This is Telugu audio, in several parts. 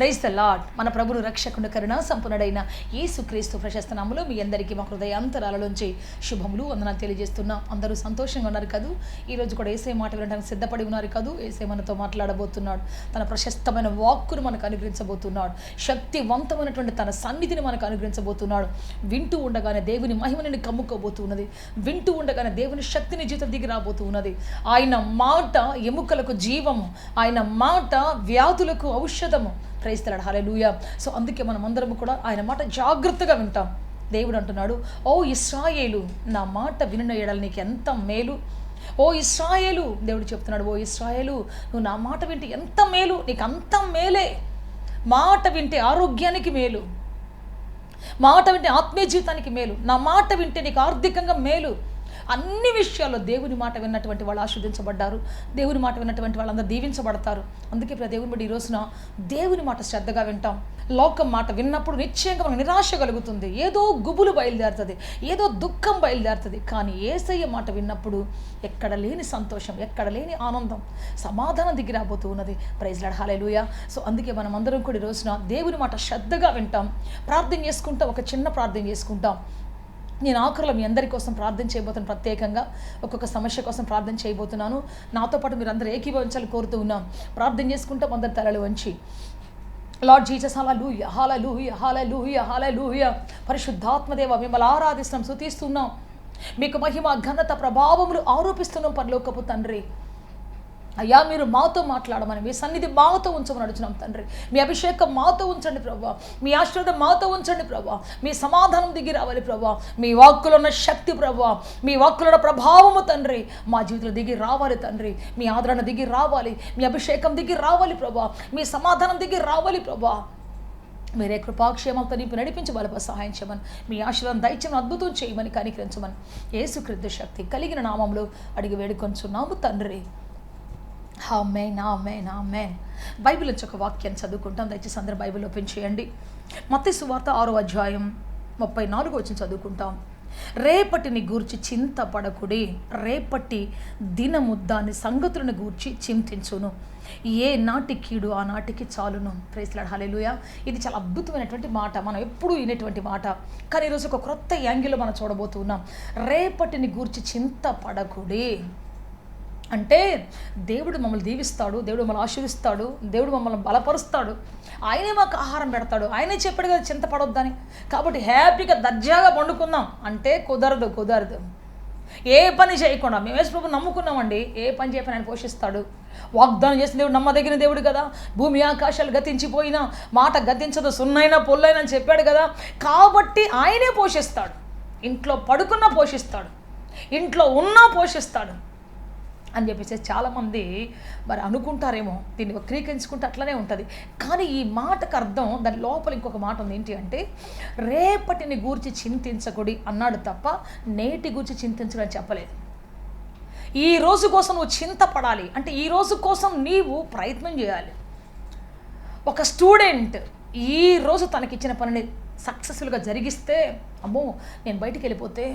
Praise the lord. మన ప్రభును రక్షకుని కరుణా సంపన్నుడైన యేసుక్రీస్తు ప్రశస్త నామములో మీ అందరికీ మా హృదయాంతరాలలోంచి శుభములు వందనాలు తెలియజేస్తున్నాం. అందరూ సంతోషంగా ఉన్నారు కదూ? ఈరోజు కూడా యేసయ్య మాట వినడానికి సిద్ధపడి ఉన్నారు కదూ? యేసయ్య మనతో మాట్లాడబోతున్నాడు. తన ప్రశస్తమైన వాక్కును మనకు అనుగ్రహించబోతున్నాడు. శక్తివంతమైనటువంటి తన సన్నిధిని మనకు అనుగ్రహించబోతున్నాడు. వింటూ ఉండగానే దేవుని మహిమని కమ్ముకోబోతున్నది. వింటూ ఉండగానే దేవుని శక్తిని జీవితం దిగి రాబోతూ ఉన్నది. ఆయన మాట ఎముకలకు జీవము, ఆయన మాట వ్యాధులకు ఔషధము. Praise the lord. Hallelujah. So అందుకే మనం అందరం కూడా ఆయన మాట జాగ్రత్తగా వింటాం. దేవుడు అంటున్నాడు, ఓ ఇశ్రాయేలు, నా మాట వినిన ఎడల నీకు ఎంత మేలు. ఓ ఇశ్రాయేలు, దేవుడు చెప్తున్నాడు, ఓ ఇశ్రాయేలు, నువ్వు నా మాట వింటే ఎంత మేలు, నీకు అంత మేలే. మాట వింటే ఆరోగ్యానికి మేలు, మాట వింటే ఆత్మీయ జీవితానికి మేలు, నా మాట వింటే నీకు ఆర్థికంగా మేలు. అన్ని విషయాల్లో దేవుని మాట విన్నటువంటి వాళ్ళు ఆశీర్వదించబడ్డారు. దేవుని మాట విన్నటువంటి వాళ్ళందరూ దీవించబడతారు. అందుకే దేవుని బట్టి ఈ రోజున దేవుని మాట శ్రద్ధగా వింటాం. లోకం మాట విన్నప్పుడు నిశ్చయంగా మనకు నిరాశ కలుగుతుంది. ఏదో గుబులు బయలుదేరుతుంది, ఏదో దుఃఖం బయలుదేరుతుంది. కానీ యేసయ్య మాట విన్నప్పుడు ఎక్కడ లేని సంతోషం, ఎక్కడ లేని ఆనందం, సమాధానం దిగి రాబోతూ ఉన్నది. Praise the lord. Hallelujah. So అందుకే మనం అందరం కూడా ఈ రోజున దేవుని మాట శ్రద్ధగా వింటాం. ప్రార్థన చేసుకుంటాం. ఒక చిన్న ప్రార్థన చేసుకుంటాం. నేను ఆఖరిలో మీ అందరి కోసం ప్రార్థన చేయబోతున్నాను. ప్రత్యేకంగా ఒక్కొక్క సమస్య కోసం ప్రార్థన చేయబోతున్నాను. నాతో పాటు మీరు అందరూ ఏకీభవించాలని కోరుతూ ఉన్నాం. ప్రార్థన చేసుకుంటాం అందరి తలలు వంచి. లార్డ్ జీసస్, హల్లెలూయా, హల్లెలూయా, హల్లెలూయా, హల్లెలూయా. పరిశుద్ధాత్మదేవ, మిమ్మల్ని ఆరాధిస్తున్నాం, స్తుతిస్తున్నాం. మీకు మహిమ, ఘనత, ప్రభావములు ఆరోపిస్తున్నాం పరలోకపు తండ్రి. అయ్యా, మీరు మాతో మాట్లాడమని, మీ సన్నిధి మాతో ఉంచమని అడుగుతున్నాం తండ్రి. మీ అభిషేకం మాతో ఉంచండి ప్రభా, మీ ఆశీర్వాదం మాతో ఉంచండి ప్రభా. మీ సమాధానం దిగి రావాలి ప్రభా. మీ వాక్కులో ఉన్న శక్తి ప్రభా, మీ వాక్కులో ఉన్న ప్రభావము తండ్రి మా జీవితంలో దిగి రావాలి తండ్రి. మీ ఆదరణ దిగి రావాలి, మీ అభిషేకం దిగి రావాలి ప్రభా, మీ సమాధానం దిగి రావాలి ప్రభా. మీరే కృపాక్షేమంతో నింపి నడిపించి బలప సహాయం చేయమని, మీ ఆశీర్వాదం దయచేయమని, అద్భుతం చేయమని, కనికరించమని యేసుక్రీస్తు శక్తి కలిగిన నామంలో అడిగి వేడుకొంచున్నాము తండ్రి. ఆమేన్, ఆమేన్, ఆమేన్. బైబిల్ నుంచి ఒక వాక్యాన్ని చదువుకుంటాం. దయచేసి అందరూ బైబిల్ ఓపెన్ చేయండి. మత్తయి సువార్త 6వ అధ్యాయం 34వ వచనం చదువుకుంటాం. రేపటిని గూర్చి చింతపడకుడి, రేపటి దినము దాని సంగతులను గూర్చి చింతించును, ఏ నాటి కీడు ఆ నాటికి చాలును. Praise the lord. హల్లెలూయా. ఇది చాలా అద్భుతమైనటువంటి మాట, మనం ఎప్పుడూ వినేటువంటి మాట. కానీ ఈరోజు ఒక క్రొత్త యాంగిల్లో మనం చూడబోతున్నాం. రేపటిని గూర్చి చింతపడకుడి అంటే దేవుడు మమ్మల్ని దీవిస్తాడు, దేవుడు మమ్మల్ని ఆశీర్విస్తాడు, దేవుడు మమ్మల్ని బలపరుస్తాడు, ఆయనే మాకు ఆహారం పెడతాడు. ఆయనే చెప్పాడు కదా చింతపడొద్దని. కాబట్టి హ్యాపీగా దర్జాగా పండుకుందాం అంటే కుదరదు. ఏ పని చేయకుండా మేము యేసు ప్రభువుని నమ్ముకున్నామండి, ఏ పని చేయని ఆయన పోషిస్తాడు. వాగ్దానం చేసిన దేవుడు నమ్మదగిన దేవుడు కదా. భూమి ఆకాశాలు గతించిపోయినా మాట గతించదు, సున్నైనా పొల్లైనా అని చెప్పాడు కదా. కాబట్టి ఆయనే పోషిస్తాడు. ఇంట్లో పడుకున్నా పోషిస్తాడు, ఇంట్లో ఉన్నా పోషిస్తాడు అని చెప్పేసి చాలామంది మరి అనుకుంటారేమో, దీన్ని వక్రీకరించుకుంటే అట్లనే ఉంటుంది. కానీ ఈ మాటకు అర్థం, దాని లోపల ఇంకొక మాట ఉంది. ఏంటి అంటే, రేపటిని గూర్చి చింతించకుడి అన్నాడు తప్ప నేటి గూర్చి చింతించడని చెప్పలేదు. ఈ రోజు కోసం నువ్వు చింతపడాలి అంటే ఈ రోజు కోసం నీవు ప్రయత్నం చేయాలి. ఒక స్టూడెంట్ ఈ రోజు తనకిచ్చిన పనిని సక్సెస్ఫుల్గా జరిగిస్తే, అమ్మో నేను బయటికి వెళ్ళిపోతే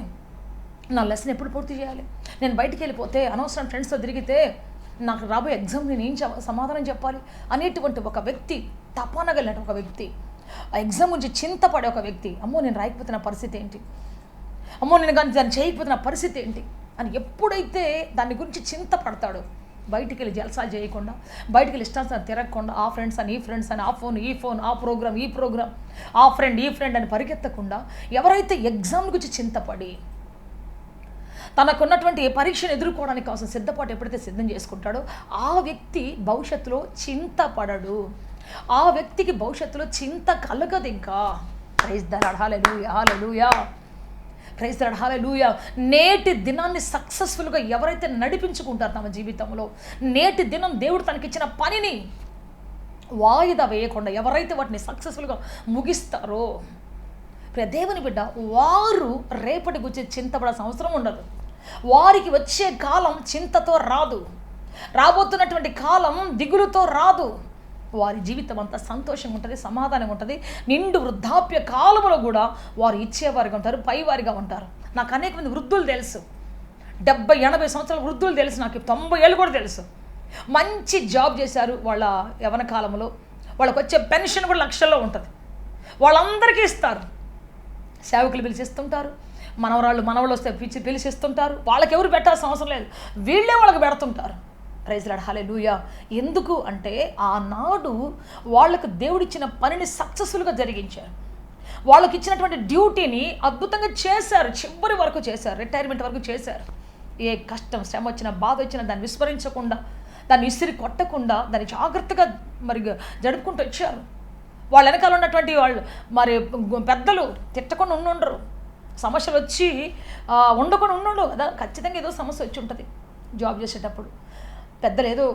నా లెసన్ ఎప్పుడు పూర్తి చేయాలి, నేను బయటికి వెళ్ళిపోతే అనవసరం ఫ్రెండ్స్తో తిరిగితే నాకు రాబోయే ఎగ్జామ్ నేను ఏం సమాధానం చెప్పాలి అనేటువంటి ఒక వ్యక్తి, తపనగలిగిన ఒక వ్యక్తి, ఆ ఎగ్జామ్ గురించి చింతపడే ఒక వ్యక్తి, అమ్మో నేను రాయకపోతే నా పరిస్థితి ఏంటి, అమ్మో నేను కానీ దాన్ని చేయకపోతే నా పరిస్థితి ఏంటి అని ఎప్పుడైతే దాని గురించి చింతపడతాడో, బయటికి వెళ్ళి జల్సాలు చేయకుండా, బయటికి వెళ్ళి ఇష్టాన్ని తిరగకుండా, ఆ ఫ్రెండ్స్ అని ఈ ఫ్రెండ్స్ అని, ఆ ఫోన్ ఈ ఫోన్, ఆ ప్రోగ్రామ్ ఈ ప్రోగ్రామ్, ఆ ఫ్రెండ్ ఈ ఫ్రెండ్ అని పరిగెత్తకుండా, ఎవరైతే ఎగ్జామ్ గురించి చింతపడి తనకున్నటువంటి పరీక్షను ఎదుర్కోవడానికి కావాల్సిన సిద్ధపాటు ఎప్పుడైతే సిద్ధం చేసుకుంటాడో ఆ వ్యక్తి భవిష్యత్తులో చింతపడడు. ఆ వ్యక్తికి భవిష్యత్తులో చింత కలగదు ఇంకా. Praise the lord. Hallelujah, hallelujah, praise the lord. Hallelujah. నేటి దినాన్ని సక్సెస్ఫుల్గా ఎవరైతే నడిపించుకుంటారో తమ జీవితంలో, నేటి దినం దేవుడు తనకిచ్చిన పనిని వాయిదా వేయకుండా ఎవరైతే వాటిని సక్సెస్ఫుల్గా ముగిస్తారో, దేవుని బిడ్డ, వారు రేపటి గురించి చింతపడాల్సిన అవసరం ఉండదు. వారికి వచ్చే కాలం చింతతో రాదు, రాబోతున్నటువంటి కాలం దిగులుతో రాదు. వారి జీవితం అంతా సంతోషంగా ఉంటుంది, సమాధానంగా ఉంటుంది. నిండు వృద్ధాప్య కాలంలో కూడా వారు ఇచ్చేవారిగా ఉంటారు, పైవారిగా ఉంటారు. నాకు అనేక మంది వృద్ధులు తెలుసు, 70-80 సంవత్సరాల వృద్ధులు తెలుసు, నాకు 90 ఏళ్ళు కూడా తెలుసు. మంచి జాబ్ చేశారు వాళ్ళ యవ్వన కాలంలో, వాళ్ళకి వచ్చే పెన్షన్ కూడా లక్షల్లో ఉంటుంది. వాళ్ళందరికీ ఇస్తారు. సేవకులు పిలిచిస్తుంటారు, మనవళ్ళు వస్తే పిలిచిస్తుంటారు. వాళ్ళకి ఎవరు పెట్టాల్సిన అవసరం లేదు, వీళ్ళే వాళ్ళకి పెడుతుంటారు. ప్రైజ్ లార్డ్, హల్లెలూయా. ఎందుకు అంటే ఆనాడు వాళ్ళకు దేవుడిచ్చిన పనిని సక్సెస్ఫుల్గా జరిగించారు. వాళ్ళకి ఇచ్చినటువంటి డ్యూటీని అద్భుతంగా చేశారు, చివరి వరకు చేశారు, రిటైర్మెంట్ వరకు చేశారు. ఏ కష్టం శ్రమ వచ్చినా బాధ వచ్చినా దాన్ని విస్మరించకుండా, దాన్ని ఇసిరి కొట్టకుండా, దాన్ని జాగ్రత్తగా మరి జరుపుకుంటూ వచ్చారు. వాళ్ళ వెనకాల ఉన్నటువంటి వాళ్ళు మరి పెద్దలు తిట్టకుండా ఉండరు, సమస్యలు వచ్చి ఉండకుండా ఉండవు కదా. ఖచ్చితంగా ఏదో సమస్య వచ్చి ఉంటుంది. జాబ్ చేసేటప్పుడు పెద్దలు ఏదో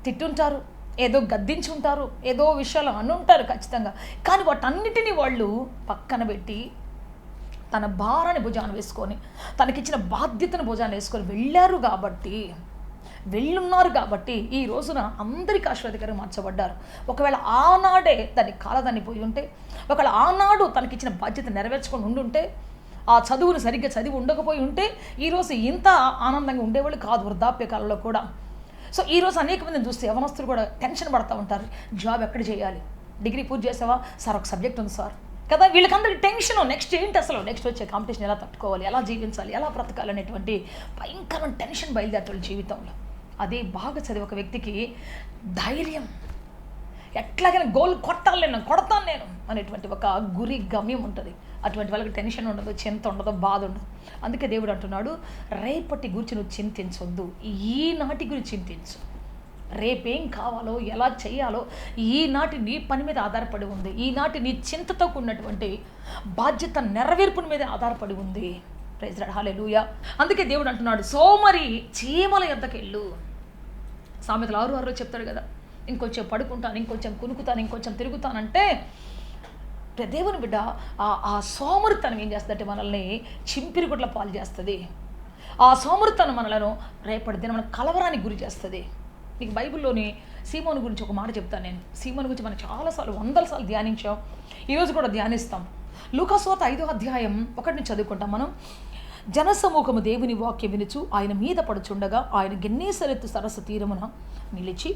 తిట్టుంటారు, ఏదో గద్దించి ఉంటారు, ఏదో విషయాలు అని ఉంటారు ఖచ్చితంగా. కానీ వాటన్నిటినీ వాళ్ళు పక్కన పెట్టి తన భారాన్ని భుజాన వేసుకొని, తనకిచ్చిన బాధ్యతను భుజాన వేసుకొని వెళ్ళున్నారు కాబట్టి ఈ రోజున అందరికీ ఆశీర్వాదకరంగా మార్చబడ్డారు. ఒకవేళ ఆనాడే దాన్ని కాలదాన్ని పోయి ఉంటే, ఒకవేళ ఆనాడు తనకిచ్చిన బాధ్యత నెరవేర్చుకొని ఉండుంటే, ఆ చదువును సరిగ్గా చదివి ఉండకపోయి ఉంటే ఈరోజు ఇంత ఆనందంగా ఉండేవాళ్ళు కాదు వృద్ధాప్య కాలంలో కూడా. సో ఈరోజు అనేక మందిని చూస్తే యవనస్తులు కూడా టెన్షన్ పడుతూ ఉంటారు. జాబ్ ఎక్కడ చేయాలి, డిగ్రీ పూర్తి చేసావా సార్, ఒక సబ్జెక్ట్ ఉంది సార్ కదా. వీళ్ళకందరికీ టెన్షన్, నెక్స్ట్ ఏంటి అసలు, నెక్స్ట్ వచ్చే కాంపిటీషన్ ఎలా తట్టుకోవాలి, ఎలా జీవించాలి, ఎలా బ్రతకాలి అనేటువంటి భయంకరమైన టెన్షన్ బయలుదేరటం జీవితంలో. అదే బాగా చదివి ఒక వ్యక్తికి ధైర్యం, ఎట్లాగైనా గోల్ కొడతాను నేను అనేటువంటి ఒక గురి గమ్యం ఉంటుంది. అటువంటి వాళ్ళకి టెన్షన్ ఉండదు, చింత ఉండదు, బాధ ఉండదు. అందుకే దేవుడు అంటున్నాడు, రేపటి గురించి నువ్వు చింతించొద్దు, ఈనాటి గురించి చింతించు. రేపేం కావాలో, ఎలా చేయాలో ఈనాటి నీ పని మీద ఆధారపడి ఉంది. ఈనాటి నీ చింతతో కూడినటువంటి బాధ్యత నెరవేర్పుని మీద ఆధారపడి ఉంది. ప్రైజ్ లార్డ్, హల్లెలూయా. అందుకే దేవుడు అంటున్నాడు, సోమరి చీమల యొద్దకు వెళ్ళు. సామెతలు 6:6 చెప్తాడు కదా, ఇంకొంచెం పడుకుంటాను, ఇంకొంచెం కునుకుతాను, ఇంకొంచెం తిరుగుతానంటే దేవుని బిడ్డ ఆ సోమరితనం ఏం చేస్తుందంటే మనల్ని చింపిరిగుడ్ల పాలు చేస్తుంది. ఆ సోమరితనం మనలను రేపటి దిన మన కలవరానికి గురి చేస్తుంది. మీకు బైబిల్లోని సీమోను గురించి ఒక మాట చెప్తాను నేను. సీమోను గురించి మనం చాలాసార్లు 100 సార్లు ధ్యానించాం, ఈరోజు కూడా ధ్యానిస్తాం. లూకాసు వార్త 5వ అధ్యాయం 1 నుంచి చదువుకుంటాం మనం. జనసమూహము దేవుని వాక్యం వినుచు ఆయన మీద పడుచుండగా ఆయన గెన్నేసరెత్తు సరస్సు తీరమున నిలిచి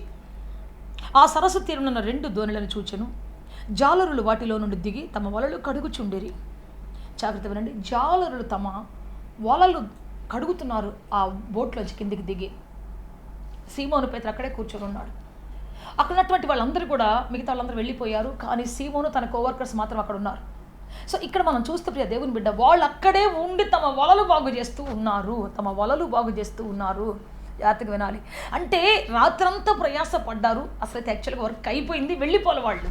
ఆ సరస్సు తీరమున 2 దోణులను చూచెను. జాలరులు వాటిలో నుండి దిగి తమ వలలు కడుగుచుండిరి. జాగ్రత్త వినండి, జాలరులు తమ వలలు కడుగుతున్నారు ఆ బోట్లోంచి కిందికి దిగి. సీమోను పేతురు అక్కడే కూర్చొని ఉన్నాడు. అక్కడ ఉన్నటువంటి వాళ్ళందరూ కూడా, మిగతా వాళ్ళందరూ వెళ్ళిపోయారు, కానీ సీమోను తన కోవర్కర్స్ మాత్రం అక్కడ ఉన్నారు. సో ఇక్కడ మనం చూస్తే ప్రియ దేవుని బిడ్డ, వాళ్ళు అక్కడే ఉండి తమ వలలు బాగు చేస్తూ ఉన్నారు. జాగ్రత్తగా వినాలి. అంటే రాత్రంతా ప్రయాస పడ్డారు, అసలు యాక్చువల్గా వర్క్ అయిపోయింది, వెళ్ళిపోవాలి, వాళ్ళు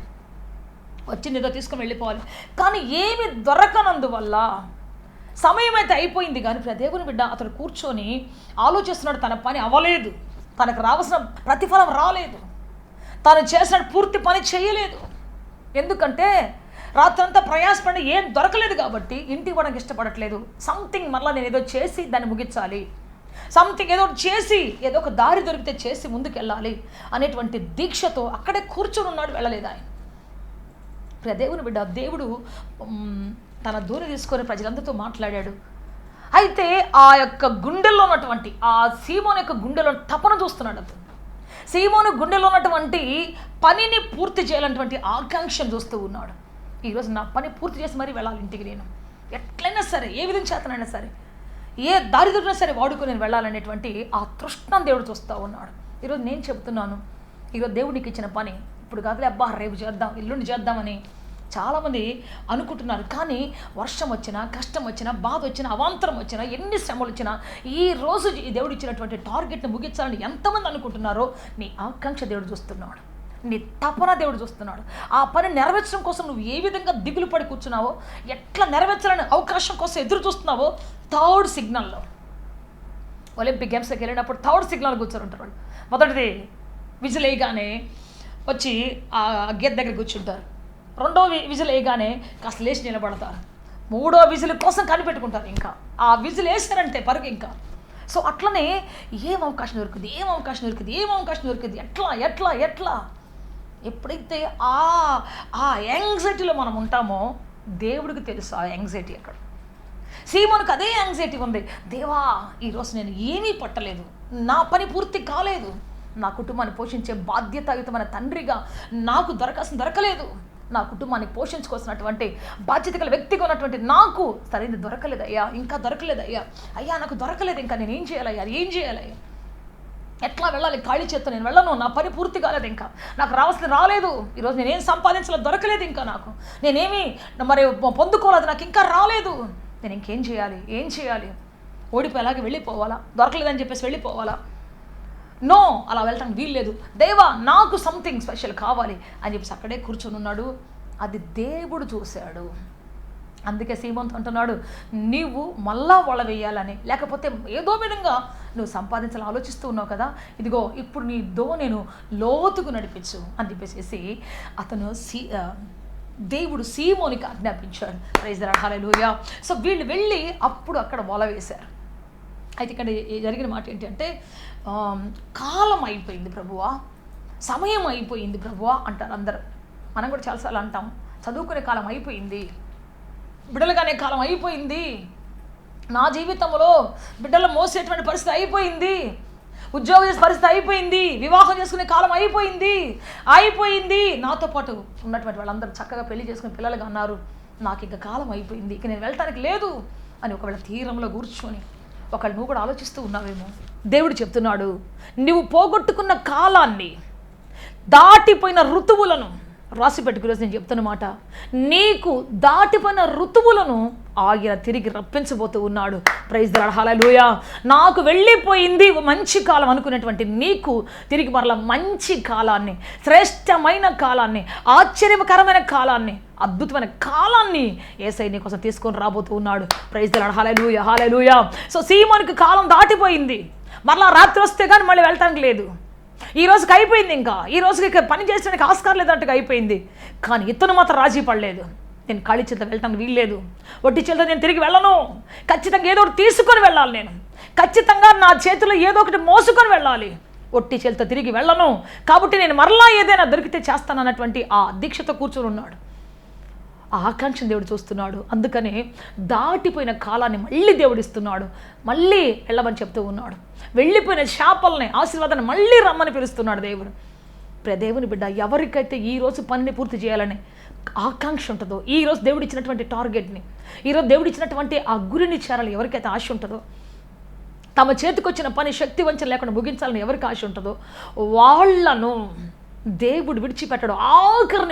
వచ్చింది ఏదో తీసుకొని వెళ్ళిపోవాలి. కానీ ఏమి దొరకనందువల్ల సమయం అయితే అయిపోయింది. కానీ ప్రియ దేవుని బిడ్డ అతడు కూర్చొని ఆలోచిస్తున్నాడు, తన పని అవ్వలేదు, తనకు రావాల్సిన ప్రతిఫలం రాలేదు, తను చేసిన పూర్తి పని చేయలేదు. ఎందుకంటే రాత్రంతా ప్రయాసపడి ఏం దొరకలేదు కాబట్టి ఇంటికి పోవడానికి ఇష్టపడట్లేదు. సంథింగ్ మరలా నేను ఏదో చేసి దాన్ని ముగించాలి, సంథింగ్ ఏదో చేసి ఏదో ఒక దారి దొరికితే చేసి ముందుకు వెళ్ళాలి అనేటువంటి దీక్షతో అక్కడే కూర్చొని ఉన్నాడు, వెళ్ళలేదు ఆయన. ప్రియ దేవుని బిడ్డ, దేవుడు తన దూరి తీసుకొని ప్రజలందరితో మాట్లాడాడు. అయితే ఆ యొక్క గుండెల్లో ఉన్నటువంటి ఆ సీమోను యొక్క గుండెలో తపన చూస్తున్నాడు. అతను సీమోను గుండెలో ఉన్నటువంటి పనిని పూర్తి చేయాలన్నటువంటి ఆకాంక్షను చూస్తూ ఉన్నాడు. ఈరోజు నా పని పూర్తి చేసి మరీ వెళ్ళాలి ఇంటికి, నేను ఎట్లయినా సరే, ఏ విధంగా చేతనైనా సరే, ఏ దారి దొరికినా సరే వాడుకొని నేను వెళ్ళాలనేటువంటి ఆ తృష్ణను దేవుడు చూస్తూ ఉన్నాడు. ఈరోజు నేను చెప్తున్నాను, ఈరోజు దేవుడికి ఇచ్చిన పని ఇప్పుడు కాదులే, అబ్బా రేపు చేద్దాం, ఎల్లుండి చేద్దామని చాలామంది అనుకుంటున్నారు. కానీ వర్షం వచ్చినా, కష్టం వచ్చినా, బాధ వచ్చినా, అవాంతరం వచ్చినా, ఎన్ని శ్రమలు వచ్చినా ఈ రోజు ఈ దేవుడు ఇచ్చినటువంటి టార్గెట్ని ముగించాలని ఎంతమంది అనుకుంటున్నారో నీ ఆకాంక్ష దేవుడు చూస్తున్నాడు, నీ తపన దేవుడు చూస్తున్నాడు. ఆ పని నెరవేర్చడం కోసం నువ్వు ఏ విధంగా దిగులు పడి కూర్చున్నావో, ఎట్లా నెరవేర్చాలని అవకాశం కోసం ఎదురు చూస్తున్నావో, థర్డ్ సిగ్నల్లో ఒలింపిక్ గేమ్స్కి వెళ్ళినప్పుడు థర్డ్ సిగ్నల్ కూర్చొని ఉంటారు వాళ్ళు. మొదటిది విజిల్ వేయగానే వచ్చి ఆ గేట్ దగ్గర కూర్చుంటారు, రెండో విజిల్ వేయగానే కాస్త లేచి నిలబడతారు, మూడో విజిల్ కోసం కనిపెట్టుకుంటారు. ఇంకా ఆ విజిల్ వేసారంటే పరుగు ఇంకా. సో అట్లనే ఏం అవకాశం దొరుకుతుంది, ఎట్లా ఎప్పుడైతే ఆ యాంగ్జైటీలో మనం ఉంటామో దేవుడికి తెలుసు ఆ యాంగ్జైటీ ఎక్కడ. సీమోనుకు అదే యాంగ్జైటీ ఉంది. దేవా, ఈరోజు నేను ఏమీ పట్టలేదు, నా పని పూర్తి కాలేదు, నా కుటుంబాన్ని పోషించే బాధ్యతాయుతమైన తండ్రిగా నాకు దొరకలేదు. నా కుటుంబాన్ని పోషించుకోవాల్సినటువంటి బాధ్యత గల వ్యక్తిగా ఉన్నటువంటి నాకు సరైనది దొరకలేదయ్యా, ఇంకా దొరకలేదయ్యా, అయ్యా నాకు దొరకలేదు, ఇంకా నేను ఏం చేయాలయ్యా, ఎట్లా వెళ్ళాలి? ఖాళీ చేత్తో నేను వెళ్ళను, నా పని పూర్తి కాలేదు, ఇంకా నాకు రావాల్సింది రాలేదు, ఈరోజు నేనేం సంపాదించలేదు, దొరకలేదు, ఇంకా నాకు నేనేమి మరి పొందుకోలేదు, నాకు ఇంకా రాలేదు, నేను ఇంకేం చేయాలి? ఏం చేయాలి? ఓడిపోయి అలాగే వెళ్ళిపోవాలా? దొరకలేదని చెప్పేసి వెళ్ళిపోవాలా? నో, అలా వెళ్ళటానికి వీల్లేదు. దేవా నాకు సంథింగ్ స్పెషల్ కావాలి అని చెప్పేసి అక్కడే కూర్చొని ఉన్నాడు. అది దేవుడు చూశాడు. అందుకే సీమోను అంటున్నాడు, నీవు మళ్ళా వల వేయాలని, లేకపోతే ఏదో విధంగా నువ్వు సంపాదించాలని ఆలోచిస్తూ ఉన్నావు కదా, ఇదిగో ఇప్పుడు నీ నేను లోతుకు నడిపించు అని చెప్పేసి అతను దేవుడు సీమోనికి ఆజ్ఞాపించాడు. Praise the lord, hallelujah. So వీళ్ళు వెళ్ళి అప్పుడు అక్కడ వల వేశారు. అయితే ఇక్కడ జరిగిన మాట ఏంటంటే, కాలం అయిపోయింది ప్రభువా, సమయం అయిపోయింది ప్రభువా అంటారు అందరూ. మనం కూడా చాలాసార్లు అంటాం, చదువుకునే కాలం అయిపోయింది, బిడ్డలుగానే కాలం అయిపోయింది, నా జీవితంలో బిడ్డలు మోసేటువంటి పరిస్థితి అయిపోయింది, ఉద్యోగం చేసే పరిస్థితి అయిపోయింది, వివాహం చేసుకునే కాలం అయిపోయింది. నాతో పాటు ఉన్నటువంటి వాళ్ళందరూ చక్కగా పెళ్లి చేసుకుని పిల్లలుగా అన్నారు, నాకు ఇంకా కాలం అయిపోయింది, ఇక నేను వెళ్ళటానికి లేదు అని ఒకవేళ తీరంలో కూర్చొని ఒకళ్ళు నువ్వు కూడా ఆలోచిస్తూ ఉన్నావేమో. దేవుడు చెప్తున్నాడు, నువ్వు పోగొట్టుకున్న కాలాన్ని, దాటిపోయిన ఋతువులను రాసి పెట్టుకునేసి నేను చెప్తున్న మాట, నీకు దాటిపోయిన ఋతువులను ఆయన తిరిగి రప్పించబోతూ ఉన్నాడు. ప్రైజ్ ది లార్డ్, హల్లెలూయా. నాకు వెళ్ళిపోయింది మంచి కాలం అనుకునేటువంటి నీకు తిరిగి మరలా మంచి కాలాన్ని, శ్రేష్టమైన కాలాన్ని, ఆశ్చర్యకరమైన కాలాన్ని, అద్భుతమైన కాలాన్ని యేసయ్య నీ కోసం తీసుకొని రాబోతూ ఉన్నాడు. Praise the lord, hallelujah, hallelujah. So సీమోనుకి కాలం దాటిపోయింది, మరలా రాత్రి వస్తే కానీ మళ్ళీ వెళ్ళటానికి లేదు, ఈ రోజుకి అయిపోయింది, ఇంకా ఈ రోజుకి పని చేసడానికి ఆస్కారం లేదంటగా అయిపోయింది. కానీ ఇతను మాత్రం రాజీ పడలేదు, నేను ఖాళీ చేత వెళ్ళటానికి వీల్లేదు, ఒట్టి చేత నేను తిరిగి వెళ్ళను, ఖచ్చితంగా ఏదో ఒకటి తీసుకొని వెళ్ళాలి, నేను ఖచ్చితంగా నా చేతిలో ఏదో ఒకటి మోసుకొని వెళ్ళాలి, ఒట్టి చేతితో తిరిగి వెళ్ళను, కాబట్టి నేను మరలా ఏదైనా దొరికితే చేస్తానన్నటువంటి ఆ దీక్షతో కూర్చొని ఉన్నాడు. ఆ ఆకాంక్షను దేవుడు చూస్తున్నాడు. అందుకనే దాటిపోయిన కాలాన్ని మళ్ళీ దేవుడు ఇస్తున్నాడు, మళ్ళీ వెళ్ళమని చెప్తూ ఉన్నాడు. వెళ్ళిపోయిన శాపాలని, ఆశీర్వాదాన్ని మళ్ళీ రమ్మని పిలుస్తున్నాడు దేవుడు. దేవుని బిడ్డ, ఎవరికైతే ఈరోజు పనిని పూర్తి చేయాలని ఆకాంక్ష ఉంటుందో, ఈరోజు దేవుడు ఇచ్చినటువంటి టార్గెట్ని, ఈరోజు దేవుడు ఇచ్చినటువంటి ఆ గురిని చేరాలి ఎవరికైతే ఆశ ఉంటుందో, తమ చేతికి వచ్చిన పని శక్తి వంచన లేకుండా ముగించాలని ఎవరికి ఆశ ఉంటుందో, వాళ్లను దేవుడు విడిచిపెట్టడు. ఆఖరి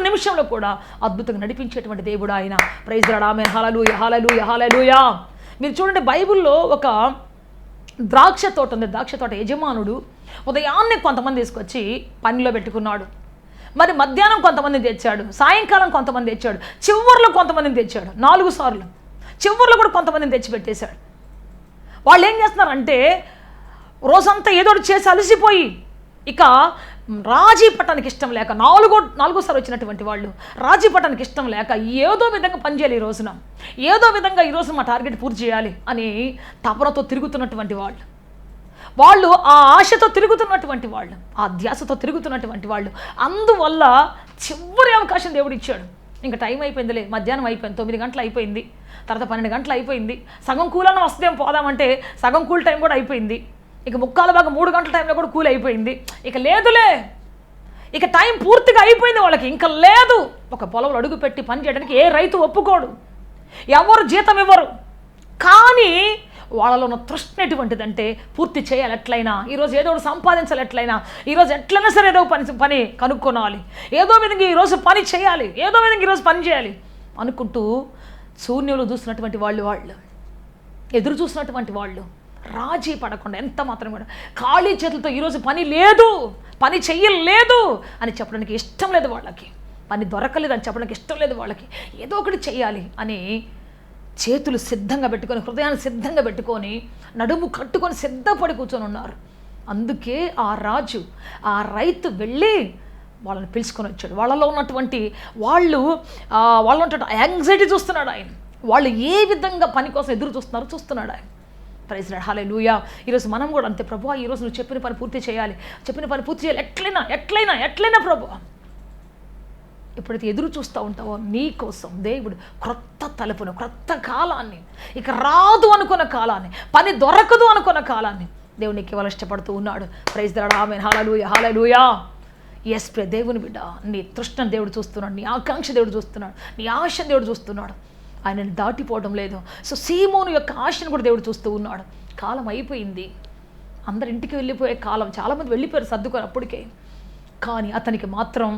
నిమిషంలో కూడా అద్భుతంగా నడిపించేటువంటి దేవుడు ఆయన. Praise the Lord, amen, hallelujah, హల్లెలూయా, హల్లెలూయా. మీరు చూడండి, బైబిల్లో ఒక ద్రాక్ష తోట ఉంది. ద్రాక్ష తోట యజమానుడు ఉదయాన్నే కొంతమంది తీసుకొచ్చి పనిలో పెట్టుకున్నాడు, మరి మధ్యాహ్నం కొంతమందిని తెచ్చాడు, సాయంకాలం కొంతమంది తెచ్చాడు, చివర్లో కొంతమందిని తెచ్చాడు, 4 సార్లు చివర్లో కూడా కొంతమందిని తెచ్చిపెట్టేశాడు. వాళ్ళు ఏం చేస్తున్నారంటే, రోజంతా ఏదో చేసి అలసిపోయి ఇక రాజీ పట్టడానికి ఇష్టం లేక, నాలుగోసారి వచ్చినటువంటి వాళ్ళు రాజీ పట్టడానికి ఇష్టం లేక ఏదో విధంగా పనిచేయాలి, ఈ రోజున ఏదో విధంగా ఈరోజు మా టార్గెట్ పూర్తి చేయాలి అని తపనతో తిరుగుతున్నటువంటి వాళ్ళు ఆ ఆశతో తిరుగుతున్నటువంటి వాళ్ళు, ఆ ధ్యాసతో తిరుగుతున్నటువంటి వాళ్ళు. అందువల్ల చివరి అవకాశం దేవుడు ఇచ్చాడు. ఇంకా టైం అయిపోయిందిలే, మధ్యాహ్నం అయిపోయింది, 9 గంటలు అయిపోయింది, తర్వాత 12 గంటలు అయిపోయింది, సగం కూలన్న వస్తుందేం పోదామంటే సగం కూల్ టైం కూడా అయిపోయింది, ఇక 3 గంటల టైంలో కూడా కూల్ అయిపోయింది, ఇక లేదులే, ఇక టైం పూర్తిగా అయిపోయింది వాళ్ళకి, ఇంకా లేదు. ఒక పొలంలో అడుగు పెట్టి పని చేయడానికి ఏ రైతు ఒప్పుకోడు, ఎవరు జీతం ఇవ్వరు. కానీ వాళ్ళలో ఉన్న తృష్ణ ఎటువంటిదంటే పూర్తి చేయాలి ఎట్లయినా, ఈరోజు ఏదో ఒకటి సంపాదించాలి ఎట్లయినా, ఈరోజు ఎట్లయినా సరే ఏదో పని కనుక్కోవాలి, ఏదో విధంగా ఈరోజు పని చేయాలి, ఏదో విధంగా ఈరోజు పని చేయాలి అనుకుంటూ శూన్యంలో చూస్తున్నటువంటి వాళ్ళు ఎదురు చూసినటువంటి వాళ్ళు రాజీ పడకుండా ఎంత మాత్రం కూడా ఖాళీ చేతులతో ఈరోజు పని లేదు, పని చెయ్యలేదు అని చెప్పడానికి ఇష్టం లేదు వాళ్ళకి, పని దొరకలేదు అని చెప్పడానికి ఇష్టం లేదు వాళ్ళకి, ఏదో ఒకటి చెయ్యాలి అని చేతులు సిద్ధంగా పెట్టుకొని, హృదయాన్ని సిద్ధంగా పెట్టుకొని, నడుము కట్టుకొని సిద్ధపడి కూర్చొని ఉన్నారు. అందుకే ఆ రైతు వెళ్ళి వాళ్ళని పిలుచుకొని వచ్చాడు. వాళ్ళలో ఉన్నటువంటి యాంగ్జైటీ చూస్తున్నాడు ఆయన, వాళ్ళు ఏ విధంగా పని కోసం ఎదురు చూస్తున్నాడు ఆయన. ప్రైజ్ ది లార్డ్, హల్లెలూయా. ఈరోజు మనం కూడా అంతే, ప్రభువా ఈరోజు నువ్వు చెప్పిన పని పూర్తి చేయాలి, ఎట్లయినా ప్రభువా. ఎప్పుడైతే ఎదురు చూస్తూ ఉంటావో నీ కోసం దేవుడు క్రొత్త తలుపును, క్రొత్త కాలాన్ని, ఇక రాదు అనుకున్న కాలాన్ని, పని దొరకదు అనుకున్న కాలాన్ని దేవునికి ఇవ్వాలని ఇష్టపడుతూ ఉన్నాడు. Praise the Lord. Amen. Hallelujah, hallelujah. Yes pray దేవుని బిడ్డ, నీ తృష్ణ దేవుడు చూస్తున్నాడు, నీ ఆకాంక్ష దేవుడు చూస్తున్నాడు, నీ ఆశ దేవుడు చూస్తున్నాడు. ఆయనని దాటిపోవడం లేదు. సో సీమోను యొక్క ఆశను కూడా దేవుడు చూస్తూ ఉన్నాడు. కాలం అయిపోయింది, అందరి ఇంటికి వెళ్ళిపోయే కాలం, చాలామంది వెళ్ళిపోయారు సర్దుకొని అప్పటికే. కానీ అతనికి మాత్రం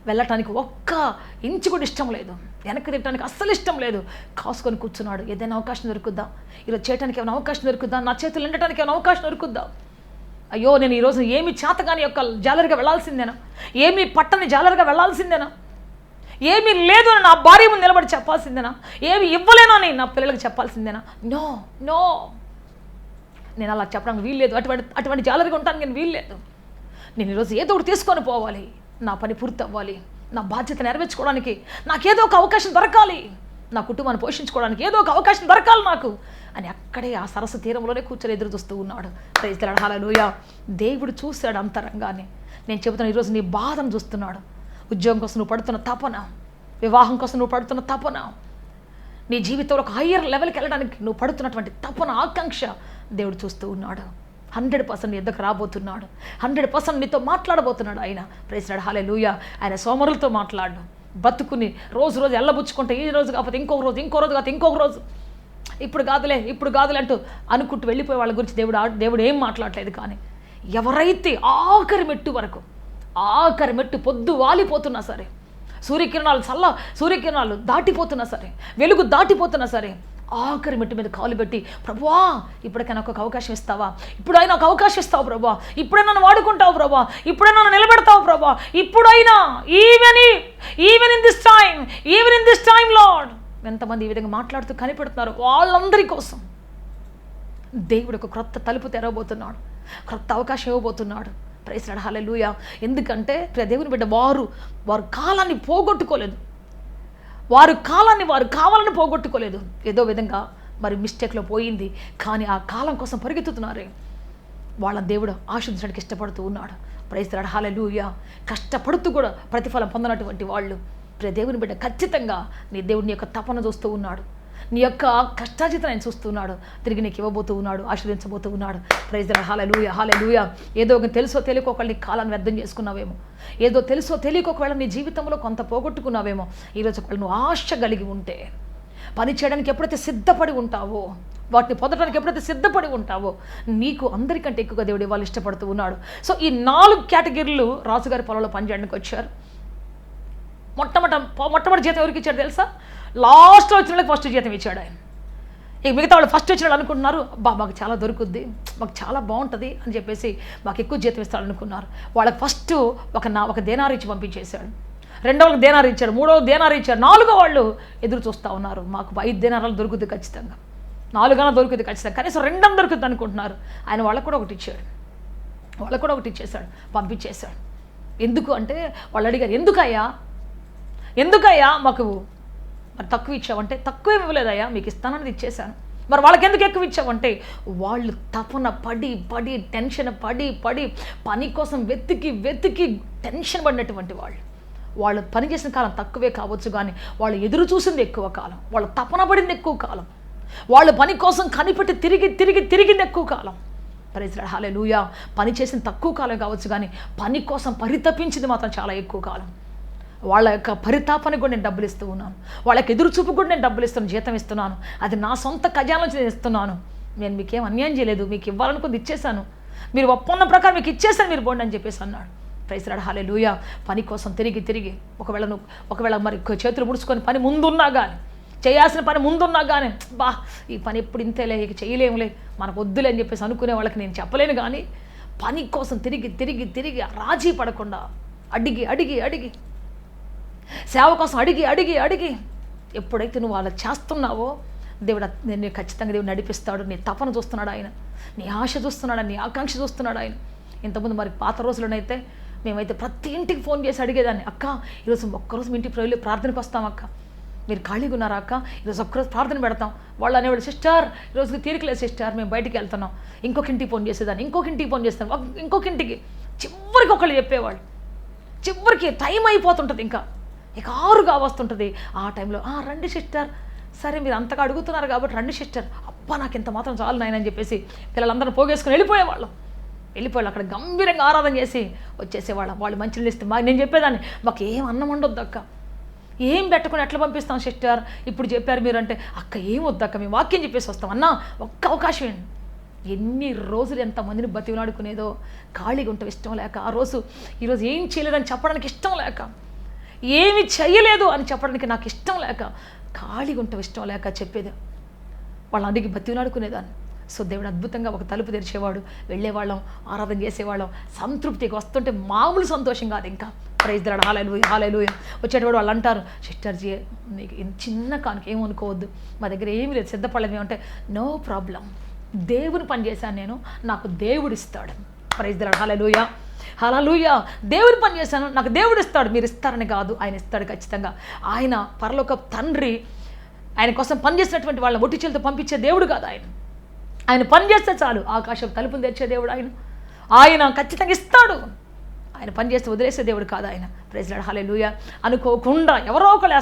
వెళ్ళటానికి ఒక్క ఇంచు కూడా ఇష్టం లేదు, వెనక్కి తిట్టడానికి అస్సలు ఇష్టం లేదు. కాసుకొని కూర్చున్నాడు. ఏదైనా అవకాశం దొరుకుద్దా, ఈరోజు చేయడానికి ఏమైనా అవకాశం దొరుకుద్దా, నా చేతులు నిండటానికి ఏమైనా అవకాశం దొరుకుద్దా, అయ్యో నేను ఈరోజు ఏమి చేతగాని యొక్క జాలరిగా వెళ్ళాల్సిందేనా, ఏమి పట్టని జాలరిగా వెళ్ళాల్సిందేనా, ఏమీ లేదు అని నా భార్య ముందు నిలబడి చెప్పాల్సిందేనా, ఏమి ఇవ్వలేను అని నా పిల్లలకు చెప్పాల్సిందేనా? నో నో, నేను అలా చెప్పడానికి వీల్లేదు. అటువంటి జాలరిగా ఉంటానికి నేను వీల్లేదు. నేను ఈరోజు ఏదో ఒకటి తీసుకొని పోవాలి, నా పని పూర్తి అవ్వాలి, నా బాధ్యత నెరవేర్చుకోవడానికి నాకేదో ఒక అవకాశం దొరకాలి, నా కుటుంబాన్ని పోషించుకోవడానికి ఏదో ఒక అవకాశం దొరకాలి నాకు అని అక్కడే ఆ సరస్సు తీరంలోనే కూర్చొని ఎదురు చూస్తూ ఉన్నాడు. Praise the lord. హల్లెలూయా. దేవుడు చూశాడు అంతరంగాన్ని. నేను చెబుతున్నాను, ఈరోజు నీ బాధను చూస్తున్నాడు. ఉద్యోగం కోసం నువ్వు పడుతున్న తపన, వివాహం కోసం నువ్వు పడుతున్న తపన, నీ జీవితంలో ఒక హయ్యర్ లెవెల్కి వెళ్ళడానికి నువ్వు పడుతున్నటువంటి తపన, ఆకాంక్ష దేవుడు చూస్తూ ఉన్నాడు. 100% నీ ఎద్దకు రాబోతున్నాడు. 100% నీతో మాట్లాడబోతున్నాడు ఆయన. Praise the lord. హల్లెలూయా. ఆయన సోమరులతో మాట్లాడు. బతుకుని రోజు రోజు ఎల్లబుచ్చుకుంటే ఈ రోజు కాకపోతే ఇంకొక రోజు, ఇంకో రోజు కాకపోతే ఇంకొక రోజు, ఇప్పుడు కాదులే అంటూ అనుకుంటూ వెళ్ళిపోయే వాళ్ళ గురించి దేవుడు ఏం మాట్లాడలేదు. కానీ ఎవరైతే ఆఖరి మెట్టు పొద్దు వాలిపోతున్నా సరే, సూర్యకిరణాలు దాటిపోతున్నా సరే, వెలుగు దాటిపోతున్నా సరే, ఆఖరి మెట్టు మీద కాలు పెట్టి, ప్రభువా ఇప్పటికైనా ఒక అవకాశం ఇస్తావా, ఇప్పుడైనా ఒక అవకాశం ఇస్తావు ప్రభువా, ఇప్పుడైనా నన్ను వాడుకుంటావు ప్రభువా, ఇప్పుడైనా నన్ను నిలబెడతావు ప్రభువా, ఇప్పుడైనా even in this time lord. ఎంతమంది ఈ విధంగా మాట్లాడుతూ కనిపెడుతున్నారు, వాళ్ళందరి కోసం దేవుడు ఒక క్రొత్త తలుపు తెరవబోతున్నాడు, క్రొత్త అవకాశం ఇవ్వబోతున్నాడు. Praise the lord. హల్లెలూయా. ఎందుకంటే దేవుని బిడ్డ వారు కాలాన్ని పోగొట్టుకోలేదు, వారు కావాలని పోగొట్టుకోలేదు. ఏదో విధంగా మరి మిస్టేక్లో పోయింది, కానీ ఆ కాలం కోసం పరిగెత్తుతున్నారే వాళ్ళ దేవుడు ఆశీర్వదించడానికి ఇష్టపడుతూ ఉన్నాడు. Praise the lord. హల్లెలూయా. కష్టపడుతూ కూడా ప్రతిఫలం పొందనటువంటి వాళ్ళు దేవుని బిడ్డ ఖచ్చితంగా నీ దేవుడిని యొక్క తపన చూస్తూ ఉన్నాడు, నీ యొక్క కష్టాజితం ఆయన చూస్తున్నాడు, తిరిగి నీకు ఇవ్వబోతూ ఉన్నాడు, ఆశీర్వదించబోతూ ఉన్నాడు. Praise the lord. Hallelujah, hallelujah. ఏదో తెలుసో తెలియకోకళ్ళు నీ కాలాన్ని వ్యర్థం చేసుకున్నావేమో, ఏదో తెలుసో తెలియకోకవేళ నీ జీవితంలో కొంత పోగొట్టుకున్నావేమో. ఈరోజు ఒకవేళ నువ్వు ఆశ కలిగి ఉంటే, పని చేయడానికి ఎప్పుడైతే సిద్ధపడి ఉంటావో, వాటిని పొందడానికి ఎప్పుడైతే సిద్ధపడి ఉంటావో, నీకు అందరికంటే ఎక్కువగా దేవుడు ఇవ్వాలి ఇష్టపడుతూ ఉన్నాడు. సో ఈ 4 కేటగిరీలు రాజుగారి పొలంలో పనిచేయడానికి వచ్చారు. మొట్టమొదటి జీతం ఎవరికి ఇచ్చాడు తెలుసా? లాస్ట్లో వచ్చిన వాళ్ళకి ఫస్ట్ జీతం ఇచ్చాడు ఆయన. ఇక మిగతా వాళ్ళు ఫస్ట్ వచ్చిన వాళ్ళు అనుకుంటున్నారు, మాకు చాలా దొరుకుద్ది, మాకు చాలా బాగుంటుంది అని చెప్పేసి మాకు ఎక్కువ జీతం ఇస్తాడు అనుకున్నారు. వాళ్ళకి ఫస్ట్ ఒక దేనారు ఇచ్చి పంపించేశాడు. రెండోళ్ళకి దేనారు ఇచ్చాడు, మూడోళ్ళకి దేనారు ఇచ్చాడు, 4గో వాళ్ళు ఎదురు చూస్తూ ఉన్నారు, మాకు 5 దేనారాలు దొరుకుతుంది ఖచ్చితంగా, 4 దొరుకుతుంది ఖచ్చితంగా, కనీసం 2 దొరుకుతుంది అనుకుంటున్నారు. ఆయన వాళ్ళకు కూడా ఒకటి ఇచ్చాడు, వాళ్ళకు కూడా ఒకటి ఇచ్చేశాడు, పంపించేశాడు. ఎందుకు అంటే వాళ్ళు అడిగారు, ఎందుకయ్యా మాకు మరి తక్కువ ఇచ్చావంటే, తక్కువ ఇవ్వలేదయ్యా, మీకు ఇస్తానని ఇచ్చేశాను. మరి వాళ్ళకి ఎందుకు ఎక్కువ ఇచ్చావంటే, వాళ్ళు తపన పడి టెన్షన్ పడి పని కోసం వెతికి టెన్షన్ పడినటువంటి వాళ్ళు పని చేసిన కాలం తక్కువే కావచ్చు, కానీ వాళ్ళు ఎదురు చూసింది ఎక్కువ కాలం, వాళ్ళు తపన పడింది ఎక్కువ కాలం, వాళ్ళు పని కోసం కనిపెట్టి తిరిగింది ఎక్కువ కాలం. Praise the lord. హల్లెలూయా. పని చేసిన తక్కువ కాలం కావచ్చు, కానీ పని కోసం పరితపించింది మాత్రం చాలా ఎక్కువ కాలం. వాళ్ళ యొక్క పరితాపానికి కూడా నేను డబ్బులు ఇస్తూ ఉన్నాను, వాళ్ళకి ఎదురు చూపు కూడా నేను డబ్బులు ఇస్తున్నాను, జీతం ఇస్తున్నాను, అది నా సొంత ఖజానా నుంచి నేను ఇస్తున్నాను. నేను మీకేం అన్యాయం చేయలేదు, మీకు ఇవ్వాలనుకుంది ఇచ్చేసాను, మీరు ఒప్పందం ప్రకారం మీకు ఇచ్చేసాను, మీరు పోండి అని చెప్పేసి అన్నాడు. Praise the lord. హల్లెలూయా. పని కోసం తిరిగి ఒకవేళ మరి చేతులు ముడుచుకొని పని ముందున్నా కానీ, చేయాల్సిన పని ముందున్నా కానీ, ఈ పని ఎప్పుడు ఇంతేలే, ఇక చేయలేములే, మనకు వద్దులే అని చెప్పేసి అనుకునే వాళ్ళకి నేను చెప్పలేను. కానీ పని కోసం తిరిగి రాజీ పడకుండా అడిగి సేవ కోసం అడిగి ఎప్పుడైతే నువ్వు అలా చేస్తున్నావో, దేవుడు నేను ఖచ్చితంగా దేవుడు నడిపిస్తాడు. నీ తపన చూస్తున్నాడు ఆయన, నీ ఆశ చూస్తున్నాడు, నీ ఆకాంక్ష చూస్తున్నాడు ఆయన. ఇంతకుముందు మరి పాత రోజుల్లోనైతే మేమైతే ప్రతి ఇంటికి ఫోన్ చేసి అడిగేదాన్ని, అక్క ఈరోజు ఒక్కరోజు మీ ఇంటికి వెళ్ళి ప్రార్థనకు వస్తాం అక్క, మీరు ఖాళీగా ఉన్నారా అక్క, ఈరోజు ఒక్కరోజు ప్రార్థన పెడతాం. వాళ్ళు అనేవాళ్ళు, సిస్టర్ ఈరోజు తీరికలేదు సిస్టర్, మేము బయటికి వెళ్తున్నాం. ఇంకొక ఇంటికి ఫోన్ చేసేదాన్ని, ఇంకొక ఇంటికి చివరికి ఒకళ్ళు చెప్పేవాళ్ళు. చివరికి టైం అయిపోతుంటుంది, ఇక 6 కావస్తుంటుంది. ఆ టైంలో రండి సిస్టర్, సరే మీరు అంతగా అడుగుతున్నారు కాబట్టి రండి సిస్టర్, అబ్బా నాకు ఇంత మాత్రం చాలు నాయన అని చెప్పేసి పిల్లలందరూ పోగేసుకుని వెళ్ళిపోయేవాళ్ళం. అక్కడ గంభీరంగా ఆరాధన చేసి వచ్చేసేవాళ్ళం. వాళ్ళు మంచినీళ్ళు ఇస్తే నేను చెప్పేదాన్ని, మాకు ఏం అన్నం ఉండొద్దు అక్క, ఏం పెట్టుకుని ఎట్లా పంపిస్తాం సిస్టర్, ఇప్పుడు చెప్పారు మీరు అంటే, అక్క ఏం వద్దు అక్క, మేము వాక్యం చెప్పేసి వస్తాం అన్న, ఒక్క అవకాశం ఏంటి. ఎన్ని రోజులు ఎంతమందిని బతిలాడుకునేదో, ఖాళీగా ఉంటాం ఇష్టం లేక, ఈరోజు ఏం చేయలేదని చెప్పడానికి ఇష్టం లేక, ఏమి చేయలేదు అని చెప్పడానికి నాకు ఇష్టం లేక, ఖాళీగా ఉంటాం ఇష్టం లేక చెప్పేది. వాళ్ళందరికీ బతిలాడుకునేదాన్ని. సో దేవుడు అద్భుతంగా ఒక తలుపు తెరిచేవాడు, వెళ్ళేవాళ్ళం, ఆరాధన చేసేవాళ్ళం. సంతృప్తికి వస్తుంటే మామూలు సంతోషం కాదు. ఇంకా ప్రైజ్ ది లార్డ్, హల్లెలూయా హల్లెలూయా. వచ్చేటప్పుడు వాళ్ళు అంటారు, సిస్టర్జీ నీకు చిన్న కానుక ఏమనుకోవద్దు, మా దగ్గర ఏమీ లేదు, సిద్ధపడలేము అంటే, నో ప్రాబ్లం, దేవుని పని చేశాను నేను, నాకు దేవుడు ఇస్తాడు. ప్రైజ్ ది లార్డ్, హల్లెలూయా హల్లెలూయా. దేవుని పని చేశాను, నాకు దేవుడు ఇస్తాడు. మీరు ఇస్తారని కాదు, ఆయన ఇస్తాడు ఖచ్చితంగా. ఆయన పరలోక తండ్రి, ఆయన కోసం పనిచేసినటువంటి వాళ్ళ ఒట్టి చేతులతో పంపించే దేవుడు కాదు ఆయన పని చేస్తే చాలు ఆకాశం తలుపులు తెచ్చే దేవుడు ఆయన ఖచ్చితంగా ఇస్తాడు. ఆయన పని చేస్తే వదిలేసే దేవుడు కాదు ఆయన. ప్రైజ్ ది లార్డ్, హల్లెలూయా. అనుకోకుండా ఎవరో ఒకళ్ళు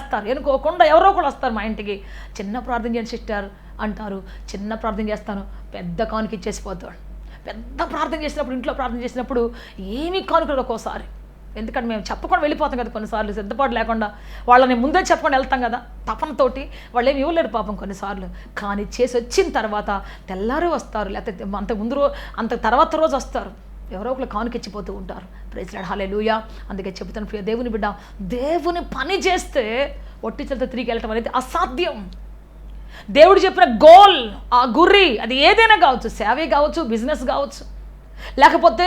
వస్తారు మా ఇంటికి. చిన్న ప్రార్థన చేయండి సిస్టర్ అంటారు, చిన్న ప్రార్థన చేస్తాను, పెద్ద కానుక ఇచ్చేసిపోతాడు. పెద్ద ప్రార్థన చేసినప్పుడు, ఇంట్లో ప్రార్థన చేసినప్పుడు ఏమీ కానుకలు ఒక్కోసారి, ఎందుకంటే మేము చెప్పకుండా వెళ్ళిపోతాం కదా కొన్నిసార్లు, సిద్ధపాటు లేకుండా. వాళ్ళని ముందే చెప్పకుండా వెళ్తాం కదా తపనతోటి, వాళ్ళు ఏమి ఇవ్వలేరు పాపం కొన్నిసార్లు. కానీ చేసి వచ్చిన తర్వాత తెల్లారు వస్తారు, లేకపోతే అంత తర్వాత రోజు వస్తారు, ఎవరో ఒకరు కానుకిచ్చిపోతూ ఉంటారు. ప్రైజ్ ది లార్డ్, హల్లెలూయా. అందుకే చెబుతాను ప్రియ దేవుని బిడ్డ, దేవుని పని చేస్తే ఒట్టి చేతులతో తిరిగి వెళ్ళటం అనేది అసాధ్యం. దేవుడు చెప్పిన గోల్, ఆ గురి, అది ఏదైనా కావచ్చు, సేవే కావచ్చు, బిజినెస్ కావచ్చు, లేకపోతే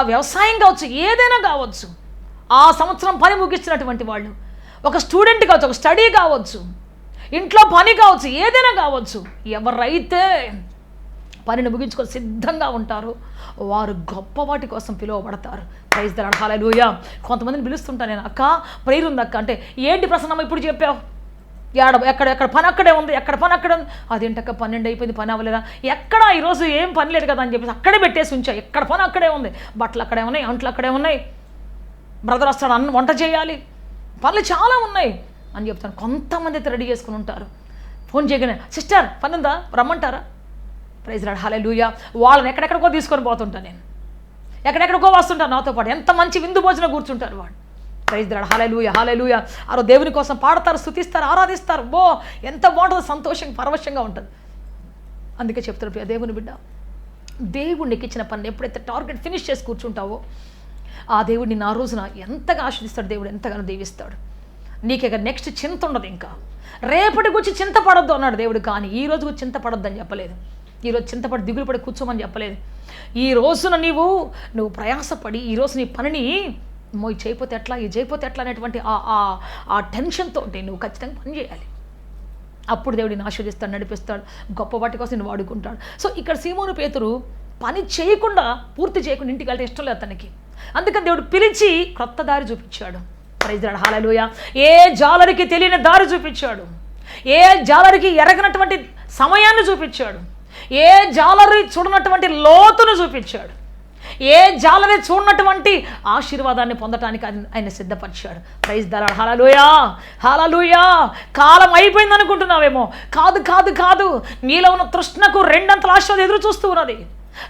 వ్యవసాయం కావచ్చు, ఏదైనా కావచ్చు. ఆ సంవత్సరం పని ముగిస్తున్నటువంటి వాళ్ళు, ఒక స్టూడెంట్ కావచ్చు, ఒక స్టడీ కావచ్చు, ఇంట్లో పని కావచ్చు, ఏదైనా కావచ్చు, ఎవరైతే పనిని ముగించుకొని సిద్ధంగా ఉంటారో వారు గొప్ప వాటి కోసం పిలువబడతారు. ప్రైజ్ ది లార్డ్, హల్లెలూయా. కొంతమందిని పిలుస్తుంటాను నేను, అక్క ప్రేయర్ ఉంది అక్క అంటే, ఏంటి ప్రసన్నమ్మ ఇప్పుడు చెప్పావు, ఎక్కడ పని అక్కడే ఉంది, ఎక్కడ పని అక్కడ ఉంది. అదేంటక్క 12 అయిపోయింది, పని అవ్వలేదా, ఎక్కడ ఈరోజు ఏం పని లేదు కదా అని చెప్పేసి అక్కడే పెట్టేసి ఉంచా. ఎక్కడ పని అక్కడే ఉంది, బట్టలు అక్కడే ఉన్నాయి, అంట్లు అక్కడే ఉన్నాయి, బ్రదర్ వస్తాడు, వంట చేయాలి, పనులు చాలా ఉన్నాయి అని చెప్తాను. కొంతమంది అయితే రెడీ చేసుకుని ఉంటారు. ఫోన్ చేయగానే, సిస్టర్ పని ఉందా రమ్మంటారా. ప్రైజ్ ది లార్డ్, హల్లెలూయా. వాళ్ళని ఎక్కడెక్కడికో తీసుకొని పోతుంటాను నేను, ఎక్కడెక్కడికో వస్తుంటాను నాతో పాటు. ఎంత మంచి విందు భోజనం కూర్చుంటారు వాడు. ప్రైజ్ ది లార్డ్, హల్లెలూయా హల్లెలూయా. ఆ దేవుని కోసం పాడతారు, స్తుతిస్తారు, ఆరాధిస్తారు. ఎంత బాగుంటుంది, సంతోషంగా పరవశంగా ఉంటుంది. అందుకే చెప్తారు ప్రియ దేవుని బిడ్డ, దేవుడికి ఇచ్చిన పని ఎప్పుడైతే టార్గెట్ ఫినిష్ చేసి కూర్చుంటావో ఆ దేవుడు నిన్ను ఆ రోజున ఎంతగా ఆశీర్దిస్తాడు, దేవుడు ఎంతగానో దీవిస్తాడు. నీకే నెక్స్ట్ చింత ఉండదు. ఇంకా రేపటి గురించి చింతపడొద్దు అన్నాడు దేవుడు, కానీ ఈ రోజు గురించి చింతపడొద్దు అని చెప్పలేదు. ఈరోజు చింతపడి దిగులు పడి కూర్చోమని చెప్పలేదు. ఈ రోజున నువ్వు ప్రయాసపడి ఈరోజు నీ పనిని ఇది చేయకపోతే ఎట్లా, ఇది చేయకపోతే ఎట్లా అనేటువంటి ఆ టెన్షన్తో నువ్వు ఖచ్చితంగా పని చేయాలి. అప్పుడు దేవుడిని ఆశీర్దిస్తాడు, నడిపిస్తాడు, గొప్ప వాటి కోసం నేను వాడుకుంటాడు. సో ఇక్కడ సీమోను పేతురు పని చేయకుండా, పూర్తి చేయకుండా ఇంటికి వెళ్తే ఇష్టం లేదు అతనికి. అందుకని దేవుడు పిలిచి క్రొత్త దారి చూపించాడు. ప్రైజ్ ది లార్డ్, హల్లెలూయా. ఏ జాలరికి తెలియని దారి చూపించాడు, ఏ జాలరికి ఎరగనటువంటి సమయాన్ని చూపించాడు, ఏ జాలరి చూడనటువంటి లోతును చూపించాడు, ఏ జాలరి చూడనటువంటి ఆశీర్వాదాన్ని పొందటానికి ఆయన సిద్ధపరిచాడు. ప్రైజ్ ది లార్డ్, హల్లెలూయా హల్లెలూయా. కాలం అయిపోయింది అనుకుంటున్నావేమో, కాదు కాదు కాదు. నీలో ఉన్న తృష్ణకు 2 అంతల ఆశీర్వాదం ఎదురు చూస్తూ ఉన్నది.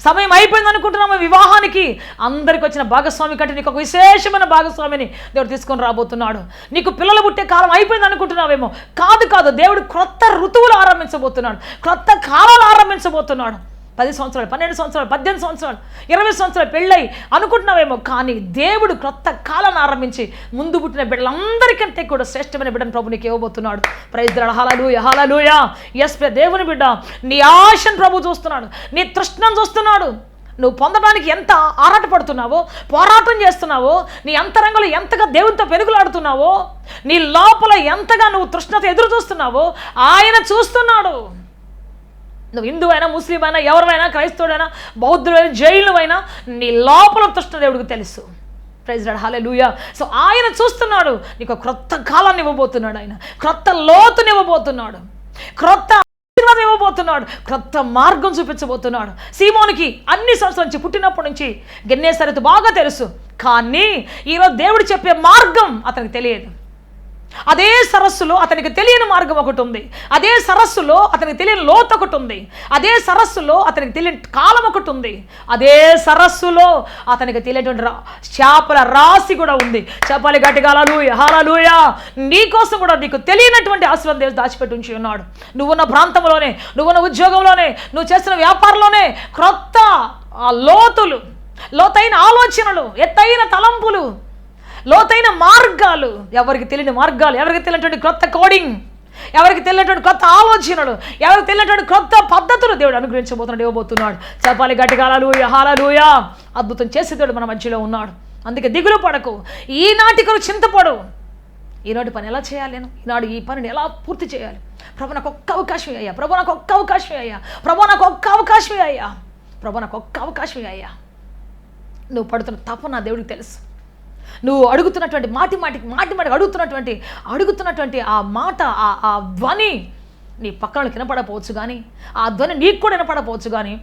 సమయం అయిపోయింది అనుకుంటున్నాము వివాహానికి. అందరికి వచ్చిన భాగస్వామి కంటే నీకు ఒక విశేషమైన భాగస్వామిని దేవుడు తీసుకొని రాబోతున్నాడు. నీకు పిల్లలు పుట్టే కాలం అయిపోయింది అనుకుంటున్నావేమో, కాదు కాదు. దేవుడు క్రొత్త ఋతువులు ఆరంభించబోతున్నాడు, క్రొత్త కాలాలు ఆరంభించబోతున్నాడు. 10 సంవత్సరాలు, 12 సంవత్సరాలు, 18 సంవత్సరాలు, 20 సంవత్సరాలు పెళ్ళై అనుకుంటున్నావేమో, కానీ దేవుడు క్రొత్త కాలాన్ని ఆరంభించి ముందు పుట్టిన బిడ్డలందరికంటే కూడా శ్రేష్టమైన బిడ్డను ప్రభు నీకు ఇవ్వబోతున్నాడు. Praise the lord, hallelujah hallelujah. Yes దేవుని బిడ్డ, నీ ఆశను ప్రభు చూస్తున్నాడు, నీ తృష్ణను చూస్తున్నాడు. నువ్వు పొందడానికి ఎంత ఆరాటపడుతున్నావో, పోరాటం చేస్తున్నావో, నీ అంతరంగంలో ఎంతగా దేవునితో పెనుగులాడుతున్నావో, నీ లోపల ఎంతగా నువ్వు తృష్ణతో ఎదురు చూస్తున్నావో ఆయన చూస్తున్నాడు. నువ్వు హిందూ అయినా, ముస్లిం అయినా, ఎవరైనా, క్రైస్తవుడైనా, బౌద్ధుడైనా, జైనువైనా, నీ లోపల తృష్ణ దేవుడికి తెలుసు. Praise the lord, hallelujah. So ఆయన చూస్తున్నాడు, నీకు క్రొత్త కాలాన్ని ఇవ్వబోతున్నాడు, ఆయన క్రొత్త లోతుని ఇవ్వబోతున్నాడు, క్రొత్త ఆశీర్వాదం ఇవ్వబోతున్నాడు, క్రొత్త మార్గం చూపించబోతున్నాడు. సీమోనికి అన్ని సంవత్సరాల నుంచి, పుట్టినప్పటి నుంచి గెన్నేసరెతు బాగా తెలుసు, కానీ ఈరోజు దేవుడు చెప్పే మార్గం అతనికి తెలియదు. అదే సరస్సులో అతనికి తెలియని మార్గం ఒకటి ఉంది. అదే సరస్సులో అతనికి తెలియని లోతు ఒకటి ఉంది. అదే సరస్సులో అతనికి తెలియని కాలం ఒకటి ఉంది. అదే సరస్సులో అతనికి తెలియనటువంటి చేపల రాశి కూడా ఉంది. చెప్పాలి గట్టిగా హల్లెలూయా, హల్లెలూయా. నీకోసం కూడా నీకు తెలియనటువంటి ఆశీర్వాదం దేవుడు దాచిపెట్టి ఉంచి ఉన్నాడు. నువ్వున్న ప్రాంతంలోనే, నువ్వున్న ఉద్యోగంలోనే, నువ్వు చేస్తున్న వ్యాపారంలోనే క్రొత్త లోతులు, లోతైన ఆలోచనలు, ఎత్తైన తలంపులు, లోతైన మార్గాలు, ఎవరికి తెలియని మార్గాలు, ఎవరికి తెలియనటువంటి కొత్త కోడింగ్, ఎవరికి తెలియనటువంటి కొత్త ఆలోచనలు, ఎవరికి తెలియనటువంటి కొత్త పద్ధతులు దేవుడు అనుగ్రహించబోతున్నాడు, ఇవ్వబోతున్నాడు. చెప్పాలి గట్టిగా హల్లెలూయా, హల్లెలూయా. అద్భుతం చేసే దేవుడు మన మధ్యలో ఉన్నాడు. అందుకే దిగులు పడకు, ఈనాటికి చింతపడు. ఈనాటి పని ఎలా చేయాలి, నేను ఈనాడు ఈ పనిని ఎలా పూర్తి చేయాలి? ప్రభు నాకు ఒక్క అవకాశం అయ్యా, ప్రభు నాకు ఒక్క అవకాశం అయ్యా, ప్రభు నాకు ఒక్క అవకాశం అయ్యా, ప్రభు నాకు ఒక్క అవకాశం అయ్యా. నువ్వు పడుతున్న తపన నా దేవుడికి తెలుసు. నువ్వు అడుగుతున్నటువంటి మాటి అడుగుతున్నటువంటి ఆ మాట, ఆ ధ్వని నీ పక్కన వినపడపోవచ్చు, కానీ ఆ ధ్వని నీకు కూడా వినపడపోవచ్చు, కానీ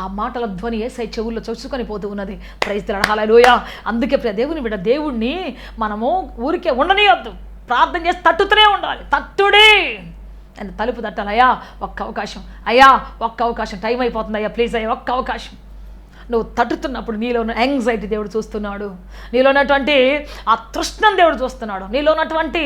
ఆ మాటల ధ్వని యేసయ్య చెవుల్లో చొచ్చుకొని పోతూ ఉన్నది. ప్రైజ్ ది లార్డ్, హల్లెలూయా. అందుకే ప్రియ దేవుని బిడ్డ, దేవుణ్ణి మనము ఊరికే ఉండనియొద్దు, ప్రార్థన చేసి తట్టుతూనే ఉండాలి. తట్టుడే అని తలుపు తట్టాలి. అయ్యా ఒక్క అవకాశం, అయ్యా ఒక్క అవకాశం, టైం అయిపోతుంది అయ్యా, ప్లీజ్ అయ్యా ఒక్క అవకాశం. నువ్వు తట్టుతున్నప్పుడు నీలో ఉన్న యాంగ్జైటీ దేవుడు చూస్తున్నాడు, నీలో ఉన్నటువంటి ఆ తృష్ణం దేవుడు చూస్తున్నాడు, నీలో ఉన్నటువంటి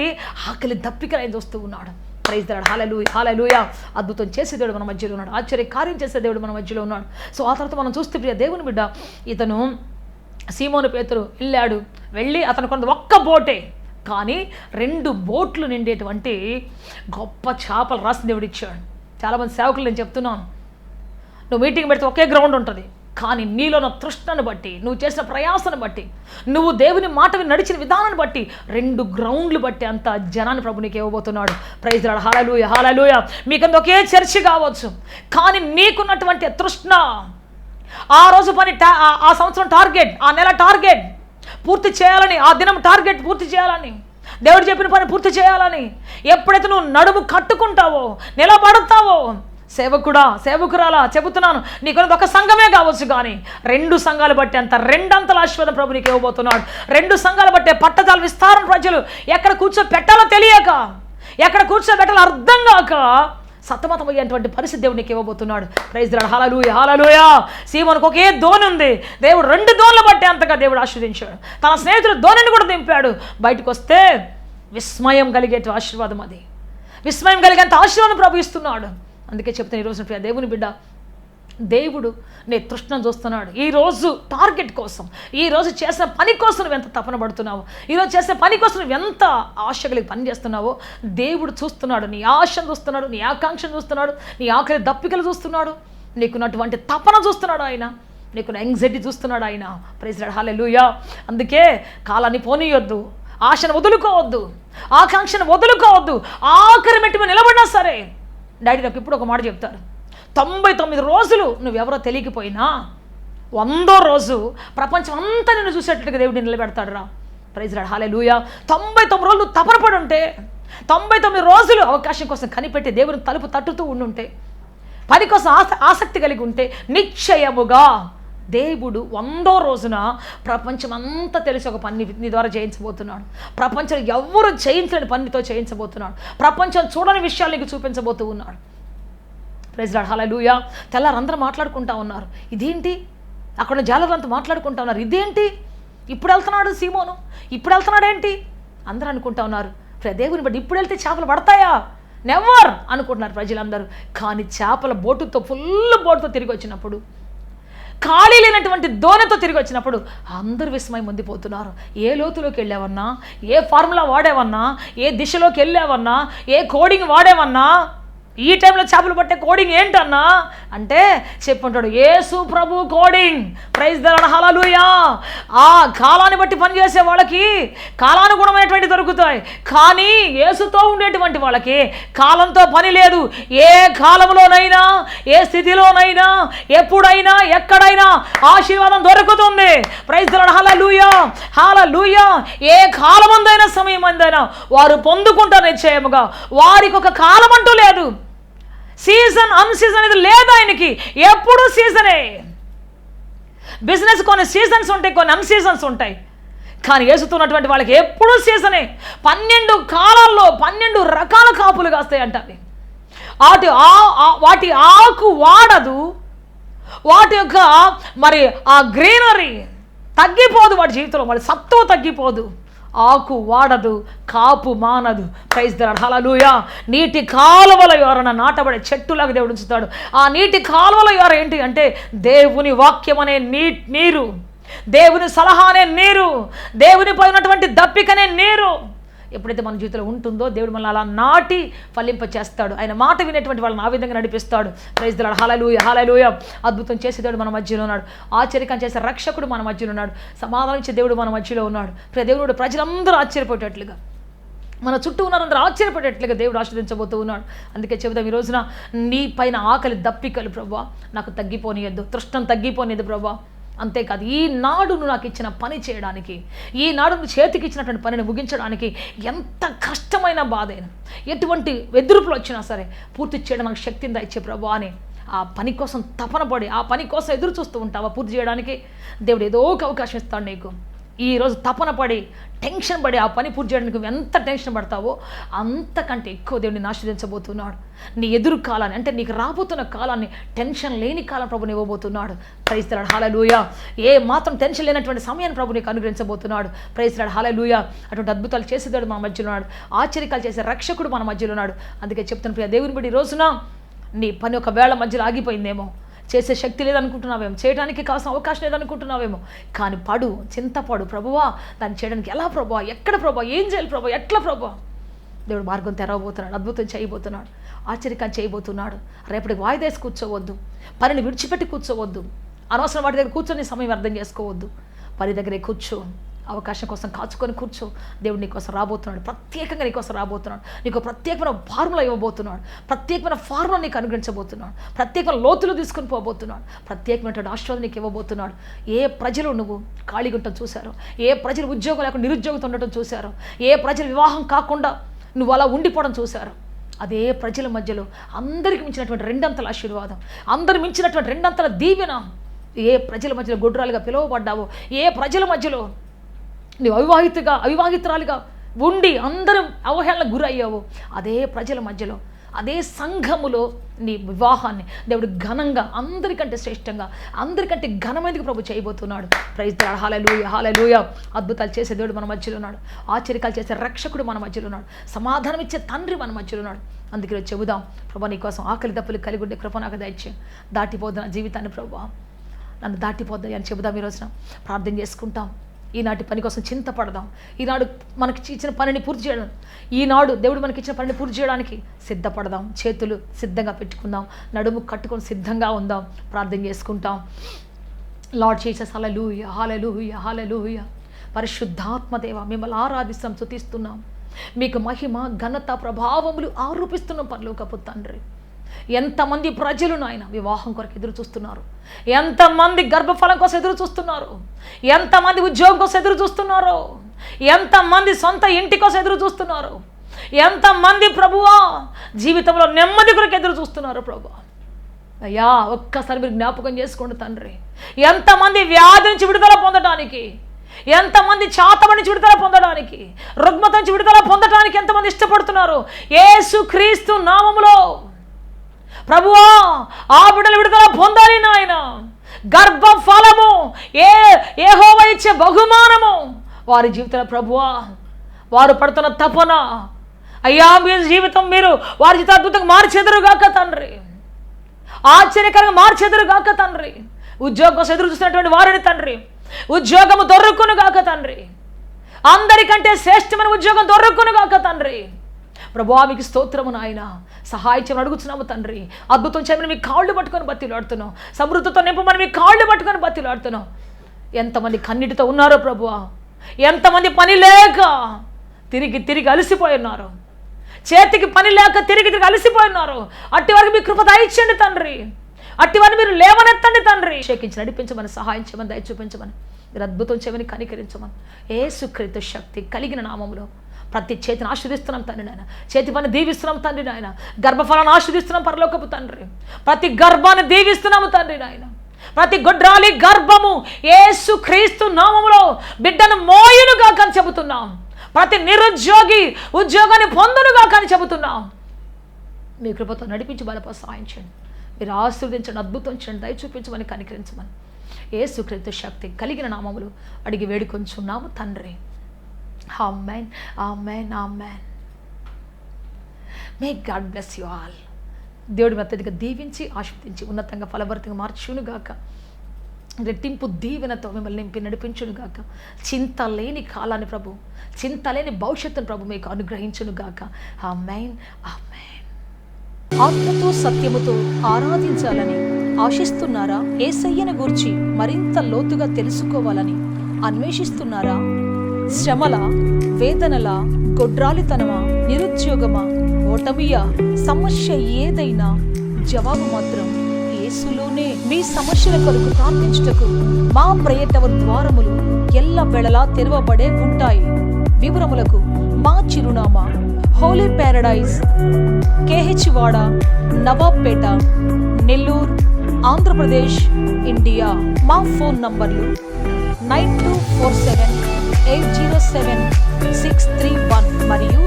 ఆకలి దప్పికలు ఆయన చూస్తూ ఉన్నాడు. ప్రైజ్ ది లార్డ్, హల్లెలూయా, హల్లెలూయా. అద్భుతం చేసే దేవుడు మన మధ్యలో ఉన్నాడు, ఆశ్చర్య కార్యం చేసే దేవుడు మన మధ్యలో ఉన్నాడు. సో ఆ తర్వాత మనం చూస్తే ప్రియ దేవుని బిడ్డ, ఇతను సీమోను పేతురు వెళ్ళి అతను కొంత ఒక్క బోటే, కానీ 2 బోట్లు నిండేటువంటి గొప్ప చేపలు రాసిన దేవుడు ఇచ్చాడు. చాలామంది సేవకులు నేను చెప్తున్నాను, నువ్వు మీటింగ్ పెడితే ఒకే గ్రౌండ్ ఉంటుంది, కానీ నీలో ఉన్న తృష్ణను బట్టి, నువ్వు చేసిన ప్రయాసను బట్టి, నువ్వు దేవుని మాట నడిచిన విధానాన్ని బట్టి 2 గ్రౌండ్లు బట్టి అంత జనాన్ని ప్రభు నీకు ఇవ్వబోతున్నాడు. Praise the lord, hallelujah, hallelujah. మీకంత ఒకే చర్చి కావచ్చు, కానీ నీకున్నటువంటి తృష్ణ, ఆ రోజు పని, ఆ సంవత్సరం టార్గెట్, ఆ నెల టార్గెట్ పూర్తి చేయాలని, ఆ దినం టార్గెట్ పూర్తి చేయాలని, దేవుడు చెప్పిన పని పూర్తి చేయాలని ఎప్పుడైతే నువ్వు నడుము కట్టుకుంటావో, నిలబడతావో, సేవకురాలా చెబుతున్నాను, నీకు ఒక సంఘమే కావచ్చు, కానీ 2 సంఘాలు బట్టి అంత 2 అంతల ఆశీర్వాదం ప్రభు నీకు ఇవ్వబోతున్నాడు. 2 సంఘాలు బట్టే పట్టదాల విస్తారణ ప్రజలు ఎక్కడ కూర్చోబెట్టాలో తెలియక, ఎక్కడ కూర్చోబెట్టాలో అర్థం కాక సతమతమయ్యేటువంటి పరిస్థితి దేవుడు నీకు ఇవ్వబోతున్నాడు. ప్రైజ్ ది లార్డ్, హల్లెలూయా, హల్లెలూయా. సీమోనుకు ఒకే దోణి ఉంది, దేవుడు 2 దోణులు బట్టి అంతగా దేవుడు ఆశీర్వదించాడు. తన స్నేహితుడు దోణిని కూడా దింపాడు. బయటకు వస్తే విస్మయం కలిగేట ఆశీర్వాదం, అది విస్మయం కలిగేంత ఆశీర్వాదం ప్రభు ఇస్తున్నాడు. అందుకే చెప్తాను, ఈరోజు ప్రియ దేవుని బిడ్డ, దేవుడు నీ తృష్ణను చూస్తున్నాడు. ఈరోజు టార్గెట్ కోసం, ఈరోజు చేసిన పని కోసం నువ్వు ఎంత తపన పడుతున్నావు, ఈరోజు చేసే పని కోసం నువ్వు ఎంత ఆశ కలిగి పని చేస్తున్నావో దేవుడు చూస్తున్నాడు. నీ ఆశను చూస్తున్నాడు, నీ ఆకాంక్షను చూస్తున్నాడు, నీ ఆకలి దప్పికలు చూస్తున్నాడు, నీకున్నటువంటి తపన చూస్తున్నాడు ఆయన, నీకున్న యాంగ్జైటీ చూస్తున్నాడు ఆయన. ప్రైజ్ ది లార్డ్, హల్లెలూయా. అందుకే కాలాన్ని పోనీయొద్దు, ఆశను వదులుకోవద్దు, ఆకాంక్షను వదులుకోవద్దు. ఆఖరి మెట్టు మీద నిలబడినా సరే, డాడీ నాకు ఇప్పుడు ఒక మాట చెప్తారు, 99 రోజులు నువ్వెవరో తెలియకపోయినా 100వ రోజు ప్రపంచం అంతా నిన్ను చూసేటట్టుగా దేవుడు నిలబెడతాడు రా. ప్రైజ్ ది లార్డ్, హల్లెలూయా. 99 రోజులు తపన పడి ఉంటే, 99 రోజులు అవకాశం కోసం కనిపెట్టి దేవుని తలుపు తట్టుతూ ఉండుంటే, పని కోసం ఆసక్తి కలిగి ఉంటే, నిశ్చయముగా దేవుడు 100వ రోజున ప్రపంచం అంతా తెలిసి ఒక పని నీ ద్వారా చేయించబోతున్నాడు. ప్రపంచంలో ఎవరు చేయించలేని పనితో చేయించబోతున్నాడు. ప్రపంచం చూడని విషయాలు నీకు చూపించబోతూ ఉన్నాడు. ప్రైజ్ ది లార్డ్, హల్లెలూయా. తెల్లారందరూ మాట్లాడుకుంటా ఉన్నారు, ఇదేంటి? అక్కడ జాలరంతా మాట్లాడుకుంటా ఉన్నారు, ఇదేంటి? ఇప్పుడు వెళ్తున్నాడు సీమోను, ఇప్పుడు వెళ్తున్నాడు ఏంటి? అందరూ అనుకుంటా ఉన్నారు, దేవుని బట్టి ఇప్పుడు వెళ్తే చేపలు పడతాయా? నెవర్ అనుకుంటున్నారు ప్రజలందరూ. కానీ చేపల బోటుతో, ఫుల్ బోటుతో తిరిగి వచ్చినప్పుడు, ఖాళీ లేనటువంటి దోణితో తిరిగి వచ్చినప్పుడు అందరూ విస్మయం పొందిపోతున్నారు. ఏ లోతులోకి వెళ్ళావన్నా, ఏ ఫార్ములా వాడేవన్నా, ఏ దిశలోకి వెళ్ళావన్నా, ఏ కోడింగ్ వాడేవన్నా, ఈ టైంలో చేపలు పట్టే కోడింగ్ ఏంటన్నా అంటే చెప్పుంటాడు, యేసు ప్రభు కోడింగ్. ప్రైజ్ ది లార్డ్, హల్లెలూయా. ఆ కాలాన్ని బట్టి పనిచేసే వాళ్ళకి కాలానుగుణమైనటువంటి దొరుకుతాయి, కానీ యేసుతో ఉండేటువంటి వాళ్ళకి కాలంతో పని లేదు. ఏ కాలంలోనైనా, ఏ స్థితిలోనైనా, ఎప్పుడైనా, ఎక్కడైనా ఆశీర్వాదం దొరుకుతుంది. ప్రైజ్ ది లార్డ్, హల్లెలూయా, హల్లెలూయా. ఏ కాలమందైనా, సమయమందైనా వారు పొందుకుంటారు నిశ్చయముగా. వారికి ఒక కాలం అంటూ లేదు, సీజన్ అన్సీజన్ అనేది లేదు ఆయనకి, ఎప్పుడు సీజనే. బిజినెస్ కొన్ని సీజన్స్ ఉంటాయి, కొన్ని అన్సీజన్స్ ఉంటాయి, కానీ యేసుతున్నటువంటి వాళ్ళకి ఎప్పుడూ సీజనే. 12 కాలాల్లో 12 రకాల కాపులు కాస్తాయి అంట. వాటి ఆకు వాడదు, వాటి యొక్క మరి ఆ గ్రీనరీ తగ్గిపోదు, వాటి జీవితంలో వాడి సత్తువ తగ్గిపోదు, ఆకు వాడదు, కాపు మానదు. ప్రైజ్ ది లార్డ్, హల్లెలూయా. నీటి కాలువల ఎవరన్నా నాటబడే చెట్టులాగా దేవుడు ఉంచుతాడు. ఆ నీటి కాలువల ఎవర ఏంటి అంటే దేవుని వాక్యం అనే నీరు, దేవుని సలహా అనే నీరు, దేవునిపై ఉన్నటువంటి దప్పికనే నీరు ఎప్పుడైతే మన జీవితంలో ఉంటుందో దేవుడు మనల్ని అలా నాటి ఫలింప చేస్తాడు. ఆయన మాట వినేటువంటి వాళ్ళని ఆ విధంగా నడిపిస్తాడు. ప్రైజ్ ది లార్డ్, హల్లెలూయా, హల్లెలూయా. అద్భుతం చేసే దేవుడు మన మధ్యలో ఉన్నాడు. ఆశ్చర్యకరం చేసే రక్షకుడు మన మధ్యలో ఉన్నాడు. సమాధానం ఇచ్చే దేవుడు మన మధ్యలో ఉన్నాడు. దేవుడు ప్రజలందరూ ఆశ్చర్యపోయేటట్లుగా, మన చుట్టూ ఉన్నారందరూ ఆశ్చర్యపడేట్లుగా దేవుడు ఆశీర్వదించబోతూ ఉన్నాడు. అందుకే చెబుదాం, ఈ రోజున నీ పైన ఆకలి దప్పికలు ప్రభువా నాకు తగ్గిపోనియద్దు, తృష్టం తగ్గిపోనియద్దు ప్రభువా. అంతేకాదు, ఈనాడు నువ్వు నాకు ఇచ్చిన పని చేయడానికి, ఈనాడు నువ్వు చేతికి ఇచ్చినటువంటి పనిని ముగించడానికి ఎంత కష్టమైన బాధైనా, ఎటువంటి ఎదురుపులు వచ్చినా సరే పూర్తి చేయడం నాకు శక్తిని దయచే ప్రభువా అని ఆ పని కోసం తపన పడి, ఆ పని కోసం ఎదురు చూస్తూ ఉంటావా? పూర్తి చేయడానికి దేవుడు ఏదో ఒక అవకాశం ఇస్తాడు నీకు. ఈరోజు తపన పడి టెన్షన్ పడి ఆ పని పూర్తి చేయడానికి నువ్వు ఎంత టెన్షన్ పడతావో అంతకంటే ఎక్కువ దేవుడిని ఆశీర్వదించబోతున్నాడు. నీ ఎదురు కాలాన్ని, అంటే నీకు రాబోతున్న కాలాన్ని టెన్షన్ లేని కాలం ప్రభుని ఇవ్వబోతున్నాడు. ప్రైజ్ ది లార్డ్, హల్లెలూయా. ఏ మాత్రం టెన్షన్ లేనటువంటి సమయాన్ని ప్రభు నీకు అనుగ్రహించబోతున్నాడు. ప్రైజ్ ది లార్డ్, హల్లెలూయా. అటువంటి అద్భుతాలు చేసేవాడు మన మధ్యలో ఉన్నాడు. ఆశ్చర్యకాలు చేసే రక్షకుడు మన మధ్యలో ఉన్నాడు. అందుకే చెప్తున్న ప్రియ దేవుని బట్టి ఈ రోజున నీ పని ఒక వేళ మధ్యలో ఆగిపోయిందేమో, చేసే శక్తి లేదనుకుంటున్నావేమో, చేయడానికి కావాల్సిన అవకాశం లేదనుకుంటున్నావేమో, కానీ చింతపడు ప్రభువా, దాన్ని చేయడానికి ఎలా ప్రభువా, ఎక్కడ ప్రభువా, ఏం చేయాలి ప్రభువా, ఎట్లా ప్రభువా? దేవుడు మార్గం తెరవబోతున్నాడు, అద్భుతం చేయబోతున్నాడు, ఆశ్చర్యకరం చేయబోతున్నాడు. రేపటికి వాయిదేసి కూర్చోవద్దు, పనిని విడిచిపెట్టి కూర్చోవద్దు, అనవసరం వాటి దగ్గర కూర్చొని సమయం అర్థం చేసుకోవద్దు. పని దగ్గరే కూర్చో, అవకాశం కోసం కాచుకొని కూర్చో. దేవుడు నీకోసం రాబోతున్నాడు, ప్రత్యేకంగా నీకోసం రాబోతున్నాడు. నీకు ప్రత్యేకమైన ఫార్ములా ఇవ్వబోతున్నాడు, ప్రత్యేకమైన ఫార్ములా నీకు అనుగ్రహించబోతున్నాడు, ప్రత్యేకమైన లోతులు తీసుకొని పోబోతున్నాడు, ప్రత్యేకమైనటువంటి ఆశీర్వాదం నీకు ఇవ్వబోతున్నాడు. ఏ ప్రజలు నువ్వు ఖాళీగా ఉండటం చూశారో, ఏ ప్రజలు ఉద్యోగం లేకుండా నిరుద్యోగంతో ఉండటం చూశారో, ఏ ప్రజలు వివాహం కాకుండా నువ్వు అలా ఉండిపోవడం చూశారో, అదే ప్రజల మధ్యలో అందరికి మించినటువంటి 2 అంతల ఆశీర్వాదం, అందరు మించినటువంటి 2 అంతల దీవెన, ఏ ప్రజల మధ్యలో గొడ్రాలుగా పిలువబడ్డావో, ఏ ప్రజల మధ్యలో నువ్వు అవివాహితురాలుగా ఉండి అందరూ అవహేళనకు గురయ్యావు, అదే ప్రజల మధ్యలో, అదే సంఘములో నీ వివాహాన్ని దేవుడు ఘనంగా, అందరికంటే శ్రేష్టంగా, అందరికంటే ఘనమైనది ప్రభు చేయబోతున్నాడు. ప్రైజ్ ది లార్డ్, హల్లెలూయా, హల్లెలూయా. అద్భుతాలు చేసే దేవుడు మన మధ్యలో ఉన్నాడు, ఆశ్చర్యకాలు చేసే రక్షకుడు మన మధ్యలో ఉన్నాడు, సమాధానం ఇచ్చే తండ్రి మన మధ్యలో ఉన్నాడు. అందుకే చెబుదాం, ప్రభు నీ కోసం ఆకలి దప్పులు కలిగి ఉండే కృప నాకు దయచే, దాటిపోద్దు నా జీవితాన్ని ప్రభు, నన్ను దాటిపోద్దాయి అని చెబుదాం. ఈ రోజున ప్రార్థన చేసుకుంటాం. ఈనాటి పని కోసం చింతపడదాం. ఈనాడు మనకి ఇచ్చిన పనిని పూర్తి చేయడం, ఈనాడు దేవుడు మనకి ఇచ్చిన పనిని పూర్తి చేయడానికి సిద్ధపడదాం. చేతులు సిద్ధంగా పెట్టుకుందాం, నడుము కట్టుకొని సిద్ధంగా ఉందాం, ప్రార్థన చేసుకుంటాం. లార్డ్ జీసస్, హల్లెలూయా, హల్లెలూయా, హల్లెలూయా. పరిశుద్ధాత్మదేవ, మిమ్మల్ని ఆరాధిస్తాం, స్తుతిస్తున్నాం. మీకు మహిమ, ఘనత, ప్రభావములు ఆరోపిస్తున్నాం పరలోకపు తండ్రి. ఎంతమంది ప్రజలు నాయన వివాహం కొరకు ఎదురు చూస్తున్నారు, ఎంతమంది గర్భఫలం కోసం ఎదురు చూస్తున్నారు, ఎంతమంది ఉద్యోగం కోసం ఎదురు చూస్తున్నారు, ఎంతమంది సొంత ఇంటి కోసం ఎదురు చూస్తున్నారు, ఎంతమంది ప్రభువా జీవితంలో నెమ్మది కొరకు ఎదురు చూస్తున్నారు ప్రభువా. అయ్యా ఒక్కసారి మీరు జ్ఞాపకం చేసుకోండి తండ్రి. ఎంతమంది వ్యాధి నుంచి విడుదల పొందడానికి, ఎంతమంది చాతమ నుంచి విడుదల పొందడానికి, రుగ్మత నుంచి విడుదల పొందడానికి ఎంతమంది ఇష్టపడుతున్నారు. యేసుక్రీస్తు నామములో ప్రభువా ఆ బిడ్డలు విడుదల పొందాలి నాయన. గర్భఫలము యెహోవా ఇచ్చే బహుమానము వారి జీవితంలో ప్రభువా, వారు పడుతున్న తపన అయ్యా మీ జీవితం మీరు వారి జీవితం అద్భుతంగా మార్చెదరుగాక తండ్రి, ఆశ్చర్యకరంగా మార్చెదరుగాక తండ్రి. ఉద్యోగం కోసం ఎదురు చూస్తున్నటువంటి వారిని తండ్రి ఉద్యోగము దొరుకునుగాక తండ్రి, అందరికంటే శ్రేష్టమైన ఉద్యోగం దొరుకునుగాక తండ్రి. ప్రభువా మీకు స్తోత్రము నాయన, సహాయం చేయమని అడుగుతున్నాము తండ్రి. అద్భుతం చేయమని మీ కాళ్ళు పట్టుకొని బతిలాడుతున్నాం, సమృద్ధితో నింపమని మీ కాళ్ళు పట్టుకొని బతిలాడుతున్నాం. ఎంతమంది కన్నిటితో ఉన్నారో ప్రభువా, ఎంతమంది పని లేక తిరిగి అలసిపోయి ఉన్నారు, చేతికి పని లేక తిరిగి అలసిపోయి ఉన్నారు. అట్టి వారికి మీ కృప దయచేయండి తండ్రి, అట్టి వారిని మీరు లేవనెత్తండి తండ్రి. అభిషేకించి నడిపించమని, సహాయం చేయమని, దయ చూపించమని, మీరు అద్భుతం చేయమని, కనికరించమని యేసుక్రీస్తు శక్తి కలిగిన నామములో ప్రతి చేతిని ఆశీర్దిస్తున్నాం తండ్రి నాయన, చేతి పని దీవిస్తున్నాం తండ్రి నాయన, గర్భఫలాన్ని ఆశీర్దిస్తున్నాం పరలోకపు తండ్రి, ప్రతి గర్భాన్ని దీవిస్తున్నాము తండ్రి నాయన. ప్రతి గొడ్రాలి గర్భము యేసుక్రీస్తు నామములో బిడ్డను మోయునుగా కానీ చెబుతున్నాం. ప్రతి నిరుద్యోగి ఉద్యోగాన్ని పొందునుగా కానీ చెబుతున్నాం. మీ కృపతో నడిపించి బలపడి సాయించండి. మీరు ఆశీర్వదించండి, అద్భుతం చేయండి, దయ చూపించమని, కనికరించమని యేసుక్రీస్తు శక్తి కలిగిన నామములు అడిగి వేడుకొంచున్నాము తండ్రి. ఆమేన్, ఆమేన్, ఆమేన్. May God bless you all. దేవుడి అత్యధిక దీవించి ఆశీర్వదించి ఉన్నతంగా ఫలభరితంగా మార్చునుగాక. రెట్టింపు దీవెనతో మిమ్మల్ని నింపి నడిపించునుగాక. చింత లేని కాలాన్ని ప్రభు, చింత లేని భవిష్యత్తును ప్రభు మీకు అనుగ్రహించునుగాక. ఆమేన్, ఆమేన్. ఆత్మతో సత్యముతో ఆరాధించాలని ఆశిస్తున్నారా? యేసయ్యను గూర్చి మరింత లోతుగా తెలుసుకోవాలని అన్వేషిస్తున్నారా? శ్రమల, వేదనల, గొడ్రాలితనమా, నిరుద్యోగమా, ఓటమియా, సమస్య ఏదైనా జవాబు మాత్రం యేసులోనే. మీ సమస్యల కొరకు ప్రార్థించుటకు మా ప్రేయటవ ద్వారములు ఎల్ల వేళలా తెరవబడే ఉంటాయి. వివరములకు మా చిరునామా హోలీ ప్యారడైజ్, KH వాడ, నవాబ్పేట, నెల్లూరు, ఆంధ్రప్రదేశ్, ఇండియా. మా ఫోన్ నంబర్లు 9247807631 మరియు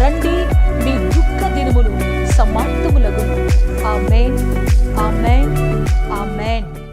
రండి, మీ దుఃఖ దినములు సమాప్తములగును. ఆమేన్.